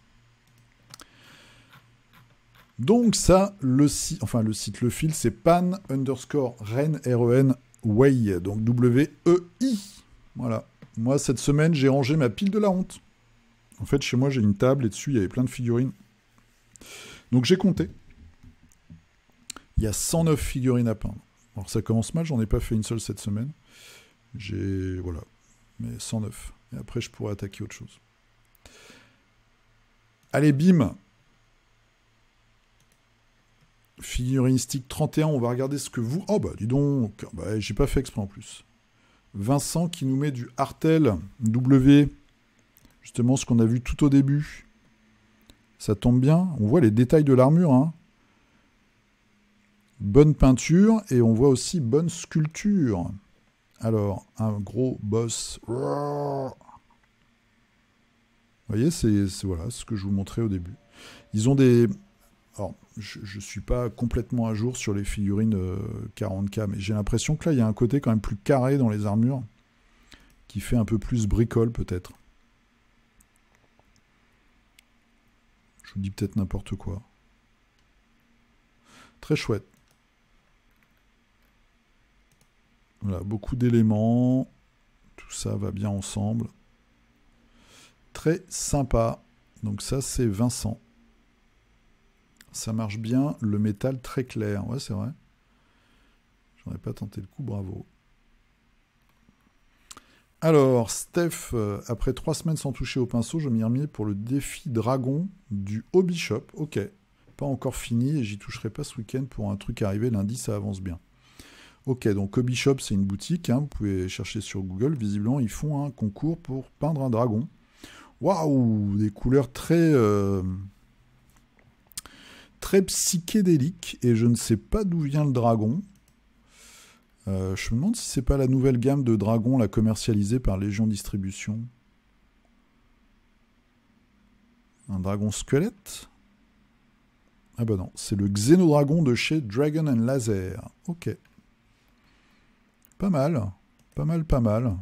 Donc ça, le site, le fil, c'est pan_ren, R-E-N, Way, donc W-E-I. Voilà. Moi, cette semaine, j'ai rangé ma pile de la honte. En fait, chez moi, j'ai une table et dessus, il y avait plein de figurines. Donc j'ai compté. Il y a 109 figurines à peindre. Alors ça commence mal, j'en ai pas fait une seule cette semaine. Voilà. Mais 109. Et après, je pourrais attaquer autre chose. Allez, bim. Figurinistique 31, on va regarder ce que vous... Oh bah dis donc, bah, j'ai pas fait exprès en plus. Vincent qui nous met du Artel W, justement ce qu'on a vu tout au début. Ça tombe bien, on voit les détails de l'armure. Hein. Bonne peinture et on voit aussi bonne sculpture. Alors, un gros boss. Vous voyez, c'est voilà, ce que je vous montrais au début. Ils ont des... Alors, je ne suis pas complètement à jour sur les figurines 40K, mais j'ai l'impression que là, il y a un côté quand même plus carré dans les armures, qui fait un peu plus bricole, peut-être. Je vous dis peut-être n'importe quoi. Très chouette. Voilà, beaucoup d'éléments. Tout ça va bien ensemble. Très sympa. Donc ça, c'est Vincent. Ça marche bien, le métal très clair. Ouais, c'est vrai. J'aurais pas tenté le coup, bravo. Alors, Steph, après 3 semaines sans toucher au pinceau, je m'y remis pour le défi dragon du Hobby Shop. Ok, pas encore fini et j'y toucherai pas ce week-end pour un truc arrivé lundi, ça avance bien. Ok, donc Hobby Shop, c'est une boutique, hein, vous pouvez chercher sur Google. Visiblement, ils font un concours pour peindre un dragon. Waouh, des couleurs très psychédélique, et je ne sais pas d'où vient le dragon. Je me demande si c'est pas la nouvelle gamme de dragons la commercialisée par Légion Distribution. Un dragon squelette. Ah bah non, c'est le Xénodragon de chez Dragon and Laser. Ok. Pas mal. Pas mal, pas mal.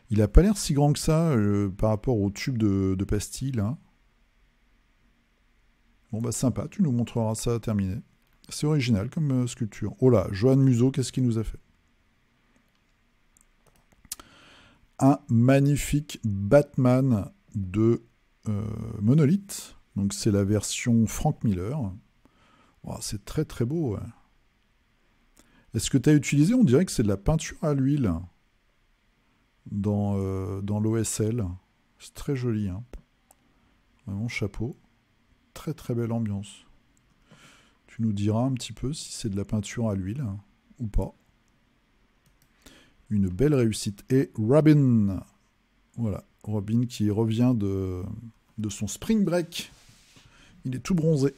Il a pas l'air si grand que ça par rapport au tube de pastilles, là. Bon bah sympa, tu nous montreras ça terminé. C'est original comme sculpture. Oh là, Johan Museau, qu'est-ce qu'il nous a fait? Un magnifique Batman de Monolith. Donc c'est la version Frank Miller. Oh, c'est très très beau. Ouais. Est-ce que tu as utilisé, on dirait que c'est de la peinture à l'huile dans l'OSL. C'est très joli. Hein. Vraiment chapeau. Très très belle ambiance. Tu nous diras un petit peu si c'est de la peinture à l'huile ou pas. Une belle réussite. Et Robin. Voilà, Robin qui revient de son spring break. Il est tout bronzé.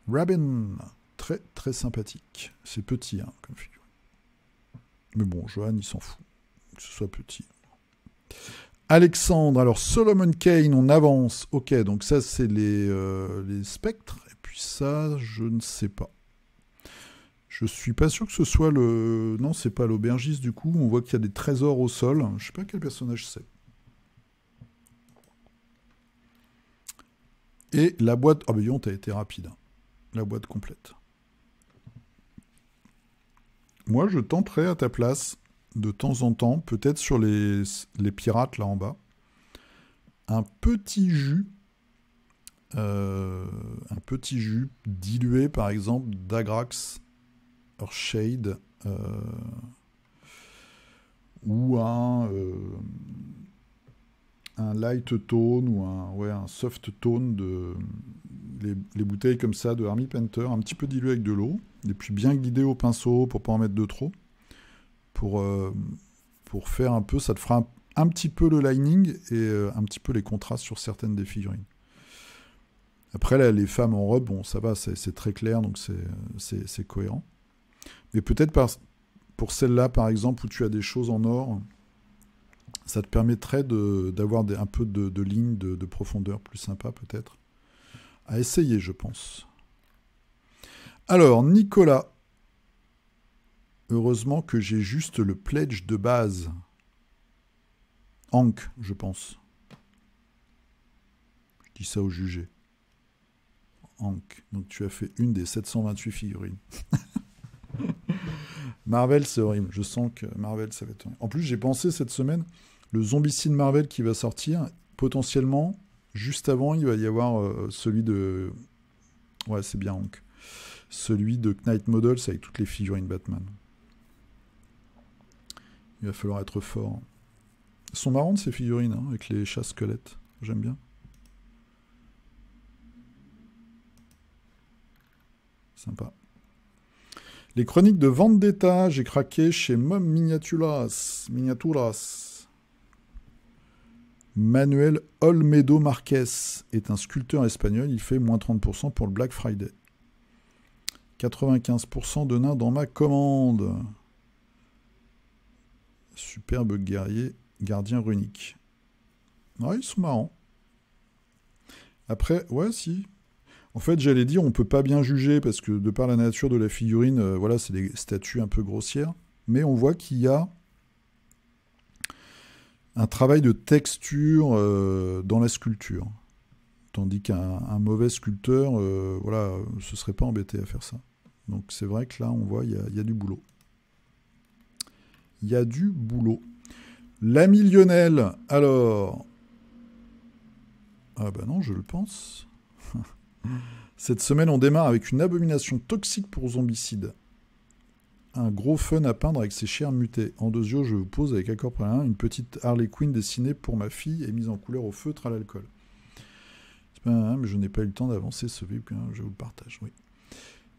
Robin. Très très sympathique. C'est petit hein, comme figure. Mais bon, Johan, il s'en fout. Que ce soit petit. Alexandre, alors Solomon Kane, on avance. Ok, donc ça c'est les spectres. Et puis ça, je ne sais pas. Je suis pas sûr que ce soit le... Non, c'est pas l'aubergiste du coup. On voit qu'il y a des trésors au sol. Je sais pas quel personnage c'est. Et la boîte... Ah ben t'as été rapide. Hein. La boîte complète. Moi, je tenterai à ta place, de temps en temps, peut-être sur les pirates là en bas, un petit jus dilué par exemple d'Agrax Earthshade ou un light tone ou un soft tone les bouteilles comme ça de Army Painter, un petit peu dilué avec de l'eau et puis bien guidé au pinceau pour pas en mettre de trop pour faire un peu, ça te fera un petit peu le lining et un petit peu les contrastes sur certaines des figurines. Après, là, les femmes en robe, bon, ça va, c'est très clair, donc c'est cohérent. Mais peut-être pour celle-là, par exemple, où tu as des choses en or, ça te permettrait d'avoir un peu de ligne de profondeur plus sympa, peut-être. À essayer, je pense. Alors, Nicolas. Heureusement que j'ai juste le pledge de base. Hank, je pense. Je dis ça au jugé. Hank. Donc tu as fait une des 728 figurines. Marvel, c'est horrible. Je sens que Marvel, ça va être horrible. En plus, j'ai pensé cette semaine, le Zombicide Marvel qui va sortir, potentiellement, juste avant, il va y avoir celui de... Ouais, c'est bien Hank. Celui de Knight Models avec toutes les figurines Batman. Il va falloir être fort. Elles sont marrantes ces figurines, hein, avec les chats squelettes. J'aime bien. Sympa. Les chroniques de Vendetta, j'ai craqué chez Mom Miniaturas. Manuel Olmedo Marquez est un sculpteur espagnol. Il fait moins 30% pour le Black Friday. 95% de nains dans ma commande. Superbe guerrier, gardien runique. Ouais, ils sont marrants. Après, ouais, si. En fait, j'allais dire, on peut pas bien juger parce que de par la nature de la figurine, voilà, c'est des statues un peu grossières. Mais on voit qu'il y a un travail de texture dans la sculpture. Tandis qu'un mauvais sculpteur, voilà, se serait pas embêté à faire ça. Donc c'est vrai que là, on voit, il y a du boulot. Il y a du boulot. L'ami Lionel, alors... Ah bah non, je le pense. Cette semaine, on démarre avec une abomination toxique pour zombicide. Un gros fun à peindre avec ses chairs mutées. En deuxième, je vous pose avec accord préalable une petite Harley Quinn dessinée pour ma fille et mise en couleur au feutre à l'alcool. C'est pas mais je n'ai pas eu le temps d'avancer ce VIP, je vous le partage, oui.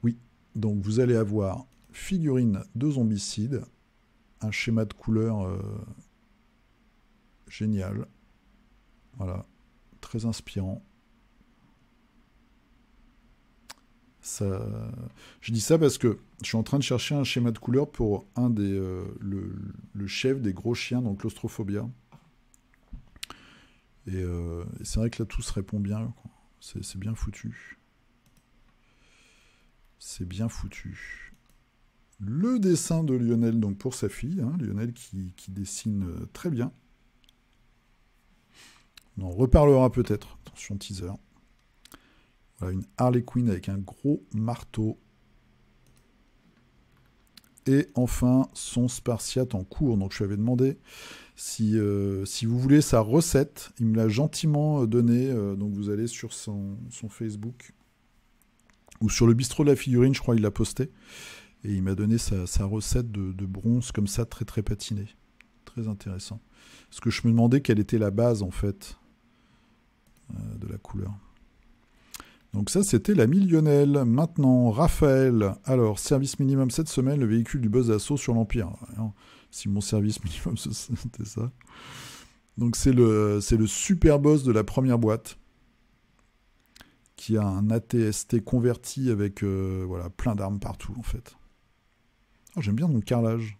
Oui, donc vous allez avoir figurine de zombicide, un schéma de couleur génial. Voilà, très inspirant. Ça... Je dis ça parce que je suis en train de chercher un schéma de couleur pour un des le chef des gros chiens dans Claustrophobia. Et c'est vrai que là tout se répond bien. C'est bien foutu. C'est bien foutu. Le dessin de Lionel donc pour sa fille, hein, Lionel qui dessine très bien. On en reparlera peut-être. Attention teaser. Voilà, une Harley Quinn avec un gros marteau. Et enfin, son Spartiate en cours. Donc je lui avais demandé si vous voulez sa recette. Il me l'a gentiment donné. Donc vous allez sur son Facebook. Ou sur le bistrot de la figurine, je crois il l'a posté. Et il m'a donné sa recette de bronze comme ça, très très patiné. Très intéressant. Parce que je me demandais quelle était la base en fait de la couleur. Donc ça, c'était l'ami Lionel. Maintenant, Raphaël. Alors, service minimum cette semaine, le véhicule du Buzz Assaut sur l'Empire. Alors, si mon service minimum, c'était ça. Donc c'est le super boss de la première boîte, qui a un AT-ST converti avec voilà, plein d'armes partout, en fait. Oh, j'aime bien mon carrelage.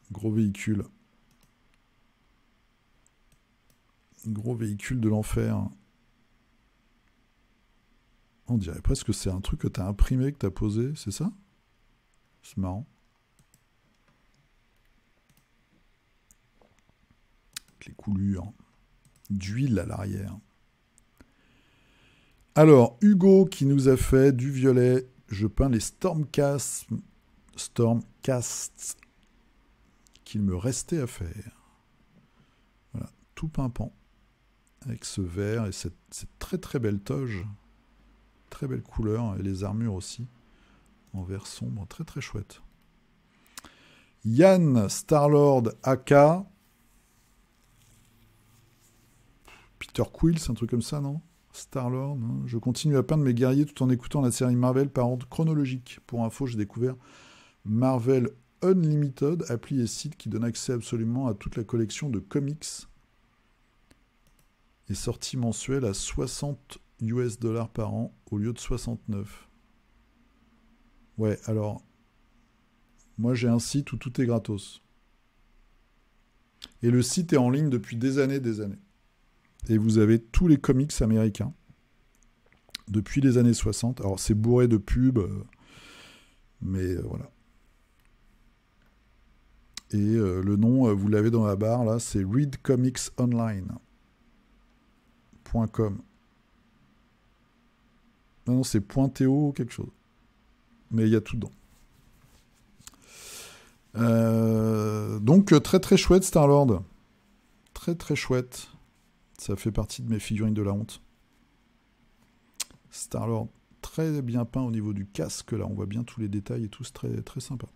Gros véhicule. Gros véhicule de l'enfer. On dirait presque que c'est un truc que tu as imprimé, que tu as posé, c'est ça? C'est marrant. Avec les coulures d'huile à l'arrière. Alors, Hugo qui nous a fait du violet. Je peins les Stormcasts qu'il me restait à faire. Voilà, tout pimpant. Avec ce vert et cette très très belle toge. Très belle couleur. Et les armures aussi. En vert sombre. Très très chouette. Yann Starlord AK. Peter Quill, c'est un truc comme ça, non? Star-Lord, hein. Je continue à peindre mes guerriers tout en écoutant la série Marvel par ordre chronologique. Pour info, j'ai découvert Marvel Unlimited, appli et site qui donne accès absolument à toute la collection de comics et sortie mensuelle à $60 par an au lieu de 69. Ouais, alors, moi j'ai un site où tout est gratos. Et le site est en ligne depuis des années, des années. Et vous avez tous les comics américains depuis les années 60. Alors c'est bourré de pubs, mais voilà. Et le nom, vous l'avez dans la barre, là, c'est readcomicsonline.com. Non, c'est .to quelque chose. Mais il y a tout dedans. Donc très très chouette Star-Lord. Très très chouette. Ça fait partie de mes figurines de la honte. Star-Lord, très bien peint au niveau du casque. Là, on voit bien tous les détails et tout, c'est très, très sympa.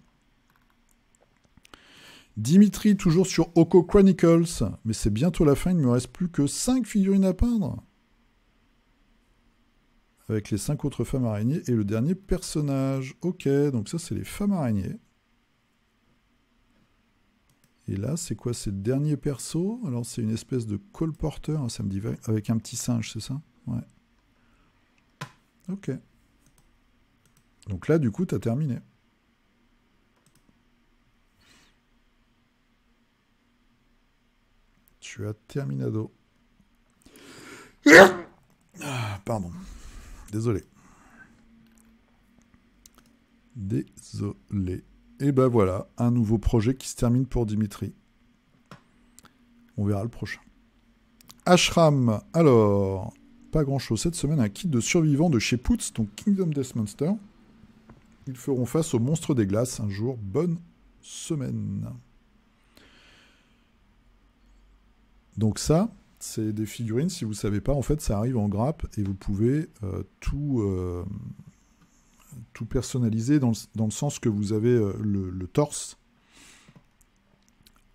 Dimitri, toujours sur Oko Chronicles. Mais c'est bientôt la fin, il ne me reste plus que 5 figurines à peindre. Avec les 5 autres femmes araignées et le dernier personnage. Ok, donc ça, c'est les femmes araignées. Et là, c'est quoi? C'est le dernier perso. Alors, c'est une espèce de colporteur, hein, ça me dit, avec un petit singe, c'est ça? Ouais. Ok. Donc là, du coup, t'as terminé. Tu as terminado. Ah, pardon. Désolé. Désolé. Et ben voilà, un nouveau projet qui se termine pour Dimitri. On verra le prochain. Ashram, alors, pas grand-chose cette semaine, un kit de survivants de chez Poots, donc Kingdom Death Monster. Ils feront face aux monstres des glaces un jour. Bonne semaine. Donc ça, c'est des figurines, si vous ne savez pas, en fait, ça arrive en grappe et vous pouvez tout personnaliser dans le sens que vous avez le torse,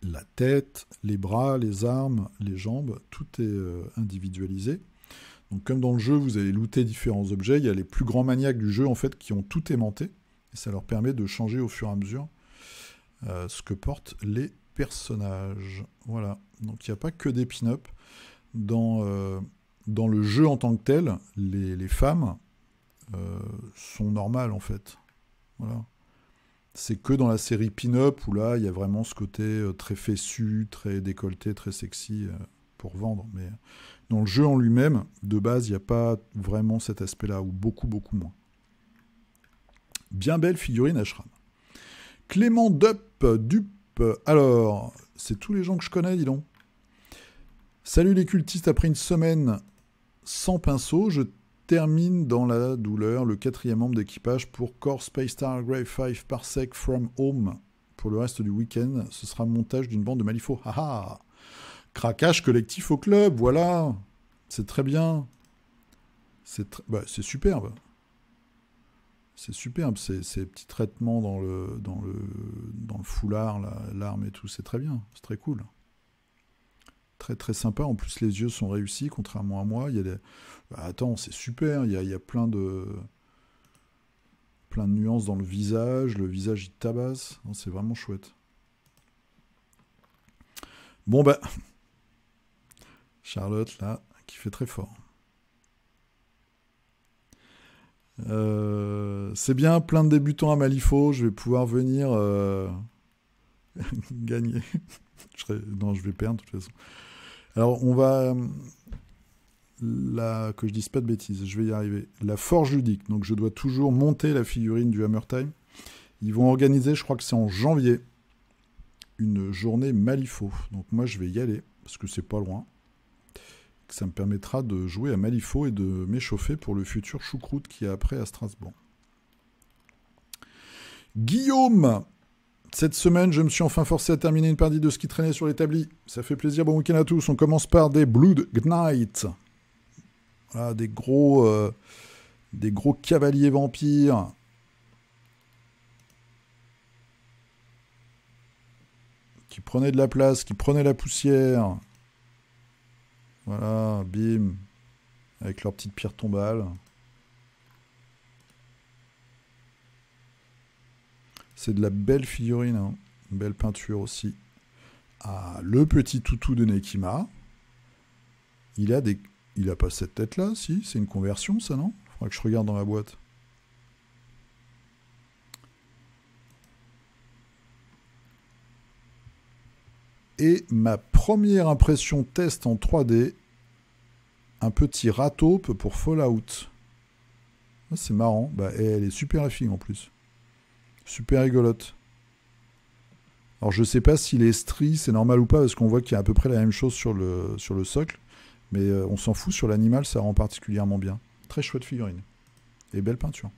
la tête, les bras, les armes, les jambes, tout est individualisé. Donc comme dans le jeu, vous allez looter différents objets, il y a les plus grands maniaques du jeu en fait qui ont tout aimanté et ça leur permet de changer au fur et à mesure ce que portent les personnages. Voilà. Donc il n'y a pas que des pin-up. Dans le jeu en tant que tel, les femmes sont normales en fait. Voilà. C'est que dans la série pin-up où là il y a vraiment ce côté très fessu, très décolleté, très sexy pour vendre. Mais dans le jeu en lui-même, de base, il n'y a pas vraiment cet aspect-là, ou beaucoup, beaucoup moins. Bien belle figurine Ashram. Clément Dupe. Alors, c'est tous les gens que je connais, dis donc. Salut les cultistes, après une semaine sans pinceau, je termine dans la douleur le 4e membre d'équipage pour Core Space Star Grave 5 Parsec from Home. Pour le reste du week-end, ce sera montage d'une bande de Malifaux. Haha. Craquage collectif au club, voilà. C'est très bien. C'est superbe. C'est superbe, ces petits traitements dans le foulard, l'arme et tout, c'est très bien, c'est très cool. Très très sympa, en plus les yeux sont réussis, contrairement à moi. Il y a des... Attends, c'est super, il y a plein de nuances dans le visage il tabasse, c'est vraiment chouette. Bon bah, Charlotte là, qui fait très fort. C'est bien, plein de débutants à Malifaux, je vais pouvoir venir gagner. Non, je vais perdre de toute façon. Alors, on va... que je dise pas de bêtises, je vais y arriver. La forge ludique, donc je dois toujours monter la figurine du Hammer Time. Ils vont organiser, je crois que c'est en janvier, une journée Malifaux. Donc moi, je vais y aller, parce que c'est pas loin. Ça me permettra de jouer à Malifaux et de m'échauffer pour le futur choucroute qui est après à Strasbourg. Guillaume, cette semaine, je me suis enfin forcé à terminer une partie de ce qui traînait sur l'établi. Ça fait plaisir, bon week-end à tous. On commence par des Blood Knight. Voilà, des gros cavaliers vampires. Qui prenaient de la place, qui prenaient la poussière. Voilà, bim, avec leur petite pierre tombale. C'est de la belle figurine, hein. Une belle peinture aussi. Ah, le petit toutou de Nekima. Il a pas cette tête-là, si? C'est une conversion, ça, non? Faudra que je regarde dans la boîte. Et ma première impression test en 3D, un petit rataupe pour Fallout. Ah, c'est marrant. Bah, et elle est super efficace en plus. Super rigolote. Alors je sais pas si les stries c'est normal ou pas, parce qu'on voit qu'il y a à peu près la même chose sur le socle. Mais on s'en fout, sur l'animal ça rend particulièrement bien. Très chouette figurine. Et belle peinture.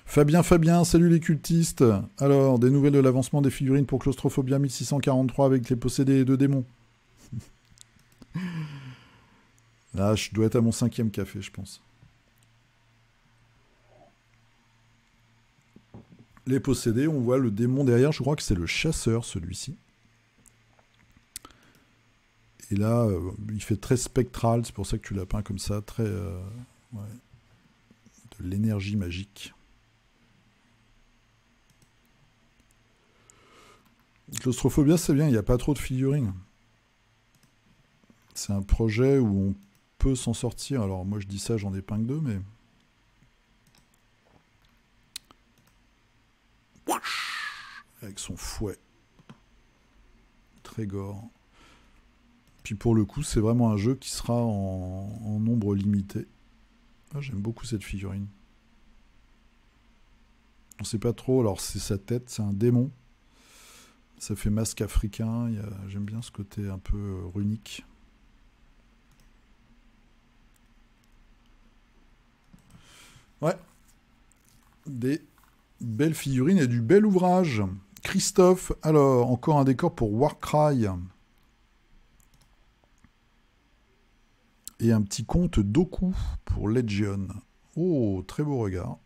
Fabien, salut les cultistes. Alors, des nouvelles de l'avancement des figurines pour Claustrophobia 1643 avec les possédés et 2 démons. Là, je dois être à mon 5e café, je pense. Les possédés, on voit le démon derrière, je crois que c'est le chasseur, celui-ci. Et là, il fait très spectral, c'est pour ça que tu l'as peint comme ça, très... ouais, de l'énergie magique. Claustrophobia, c'est bien, il n'y a pas trop de figurines. C'est un projet où on peut s'en sortir. Alors moi je dis ça, j'en ai peint que 2, mais... Avec son fouet. Très gore. Puis pour le coup, c'est vraiment un jeu qui sera en nombre limité. Ah, j'aime beaucoup cette figurine. On sait pas trop, alors c'est sa tête, c'est un démon. Ça fait masque africain, j'aime bien ce côté un peu runique. Ouais. Des belles figurines et du bel ouvrage. Christophe, alors, encore un décor pour Warcry. Et un petit conte Doku pour Legion. Oh, très beau regard.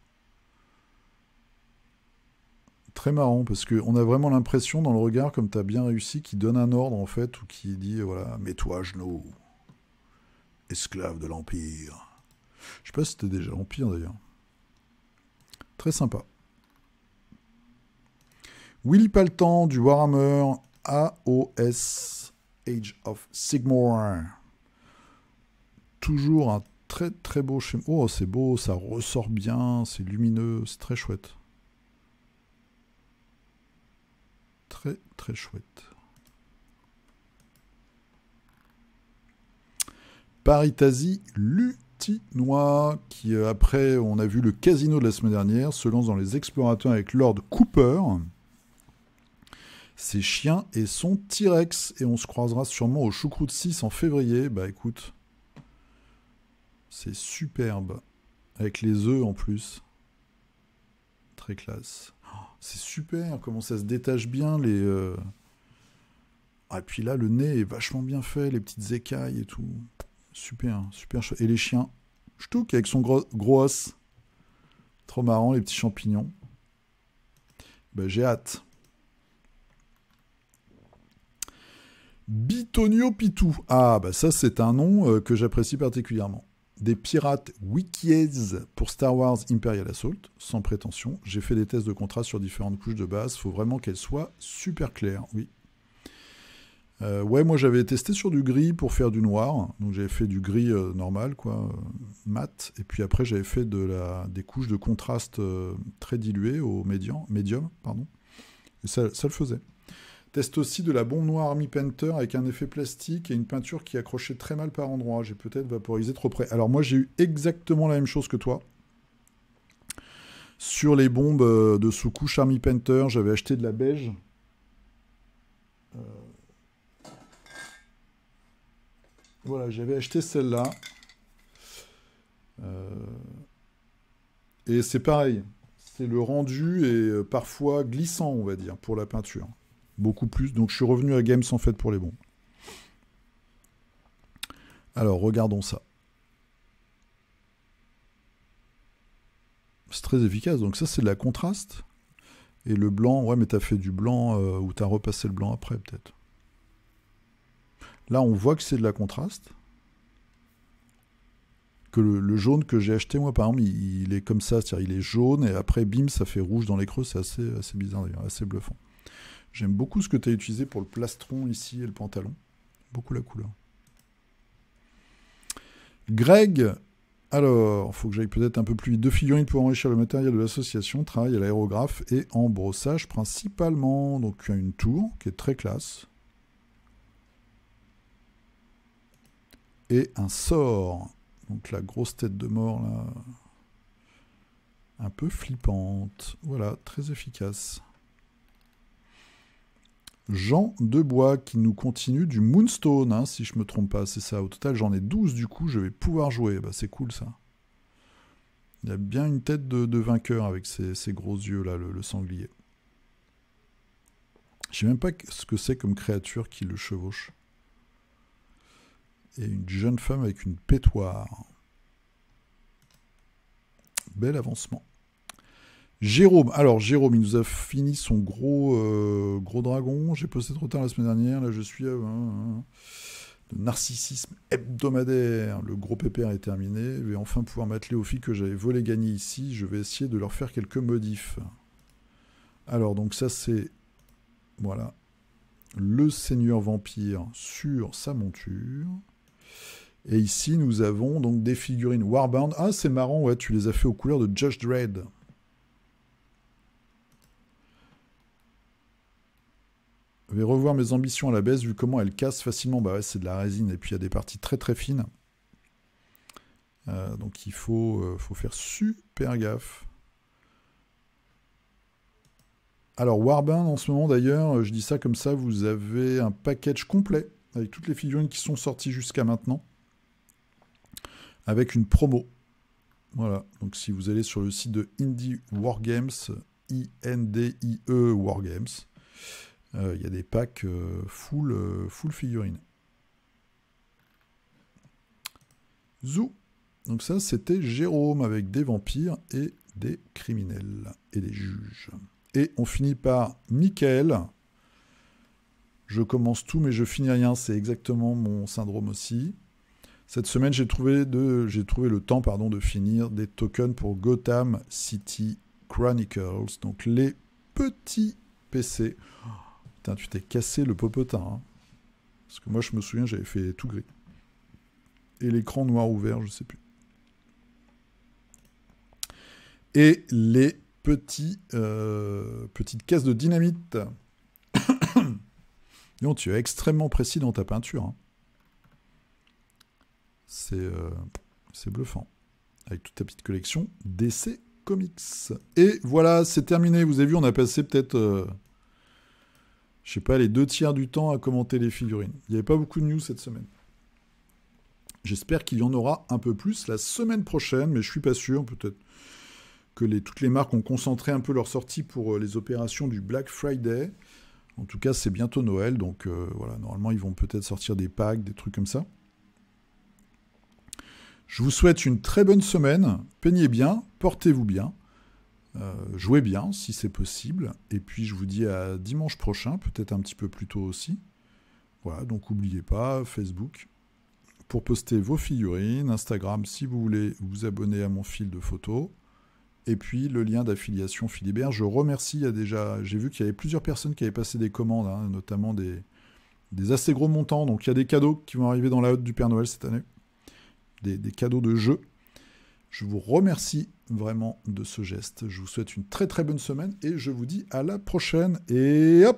Très marrant, parce qu'on a vraiment l'impression dans le regard, comme tu as bien réussi, qu'il donne un ordre, en fait, ou qui dit, voilà, mets-toi à genoux, esclave de l'Empire. Je sais pas si c'était déjà l'Empire, d'ailleurs. Très sympa. Willy Paltan, du Warhammer AOS, Age of Sigmar. Toujours un très très beau schéma. Oh, c'est beau, ça ressort bien, c'est lumineux, c'est très chouette. Très très chouette. Paritasi Lutinois, qui après on a vu le casino de la semaine dernière, se lance dans les explorateurs avec Lord Cooper, ses chiens et son T-Rex. Et on se croisera sûrement au Choucroute 6 en février. Bah écoute, c'est superbe. Avec les œufs en plus. Très classe. C'est super, comment ça se détache bien les... Ah, et puis là, le nez est vachement bien fait, les petites écailles et tout. Super, super chouette. Et les chiens, Ch'touk avec son gros os. Trop marrant, les petits champignons. Bah, j'ai hâte. Bitonio Pitou. Ah, bah ça, c'est un nom que j'apprécie particulièrement. Des pirates wikies pour Star Wars Imperial Assault, sans prétention. J'ai fait des tests de contraste sur différentes couches de base. Il faut vraiment qu'elles soient super claires, oui. Ouais, moi j'avais testé sur du gris pour faire du noir. Donc j'avais fait du gris normal, quoi, mat. Et puis après j'avais fait des couches de contraste très diluées au médium, pardon. Et ça le faisait. Teste aussi de la bombe noire Army Painter avec un effet plastique et une peinture qui accrochait très mal par endroits. J'ai peut-être vaporisé trop près. Alors moi j'ai eu exactement la même chose que toi. Sur les bombes de sous-couche Army Painter, j'avais acheté de la beige. Voilà, j'avais acheté celle-là. Et c'est pareil. C'est le rendu et parfois glissant, on va dire, pour la peinture. Beaucoup plus. Donc je suis revenu à Games en fait pour les bons. Alors, regardons ça. C'est très efficace. Donc ça, c'est de la contraste. Et le blanc, ouais, mais t'as fait du blanc ou t'as repassé le blanc après, peut-être. Là, on voit que c'est de la contraste. Que le jaune que j'ai acheté, moi, par exemple, il est comme ça. C'est-à-dire, il est jaune et après, bim, ça fait rouge dans les creux. C'est assez bizarre, d'ailleurs, assez bluffant. J'aime beaucoup ce que tu as utilisé pour le plastron ici et le pantalon. Beaucoup la couleur. Greg, Alors, il faut que j'aille peut-être un peu plus vite. 2 figurines pour enrichir le matériel de l'association. Travail à l'aérographe et en brossage principalement. Donc, il y a une tour qui est très classe. Et un sort. Donc, la grosse tête de mort, là. Un peu flippante. Voilà, très efficace. Jean Debois qui nous continue du Moonstone, hein, si je me trompe pas, c'est ça. Au total, j'en ai 12 du coup, je vais pouvoir jouer. Bah, c'est cool ça. Il a bien une tête de vainqueur avec ses gros yeux là, le sanglier. Je sais même pas ce que c'est comme créature qui le chevauche. Et une jeune femme avec une pétoire. Bel avancement. Jérôme, alors Jérôme, il nous a fini son gros dragon. J'ai posté trop tard la semaine dernière. Là, je suis de narcissisme hebdomadaire. Le gros pépère est terminé. Je vais enfin pouvoir m'atteler aux filles que j'avais volé gagner ici. Je vais essayer de leur faire quelques modifs. Alors, donc ça, c'est... Voilà. Le seigneur vampire sur sa monture. Et ici, nous avons donc des figurines Warbound. Ah, c'est marrant, ouais, tu les as fait aux couleurs de Judge Dredd. Je vais revoir mes ambitions à la baisse, vu comment elles cassent facilement. Bah ouais, c'est de la résine, et puis il y a des parties très très fines. Donc il faut faire super gaffe. Alors Warbound, en ce moment d'ailleurs, je dis ça comme ça, vous avez un package complet, avec toutes les figurines qui sont sorties jusqu'à maintenant, avec une promo. Voilà, donc si vous allez sur le site de Indie Wargames, I-N-D-I-E Wargames, il y a des packs full figurines. Zou. Donc ça, c'était Jérôme avec des vampires et des criminels et des juges. Et on finit par Michael. Je commence tout, mais je finis rien. C'est exactement mon syndrome aussi. Cette semaine, j'ai trouvé le temps de finir des tokens pour Gotham City Chronicles. Donc les petits PC. Oh, putain, tu t'es cassé le popotin. Hein. Parce que moi, je me souviens, j'avais fait tout gris. Et l'écran noir ou vert, je sais plus. Et les petites caisses de dynamite. Non, tu es extrêmement précis dans ta peinture. Hein. C'est bluffant. Avec toute ta petite collection DC Comics. Et voilà, c'est terminé. Vous avez vu, on a passé peut-être, je sais pas, les 2/3 du temps à commenter les figurines. Il n'y avait pas beaucoup de news cette semaine. J'espère qu'il y en aura un peu plus la semaine prochaine, mais je suis pas sûr. Peut-être que toutes les marques ont concentré un peu leur sortie pour les opérations du Black Friday. En tout cas, c'est bientôt Noël, donc voilà, normalement, ils vont peut-être sortir des packs, des trucs comme ça. Je vous souhaite une très bonne semaine. Peignez bien, portez-vous bien, jouez bien si c'est possible. Et puis, je vous dis à dimanche prochain, peut-être un petit peu plus tôt aussi. Voilà, donc n'oubliez pas, Facebook, pour poster vos figurines, Instagram, si vous voulez vous abonner à mon fil de photos. Et puis le lien d'affiliation Philibert. Je remercie, j'ai vu qu'il y avait plusieurs personnes qui avaient passé des commandes, hein, notamment des assez gros montants. Donc il y a des cadeaux qui vont arriver dans la hotte du Père Noël cette année. Des cadeaux de jeux. Je vous remercie vraiment de ce geste. Je vous souhaite une très très bonne semaine et je vous dis à la prochaine. Et hop!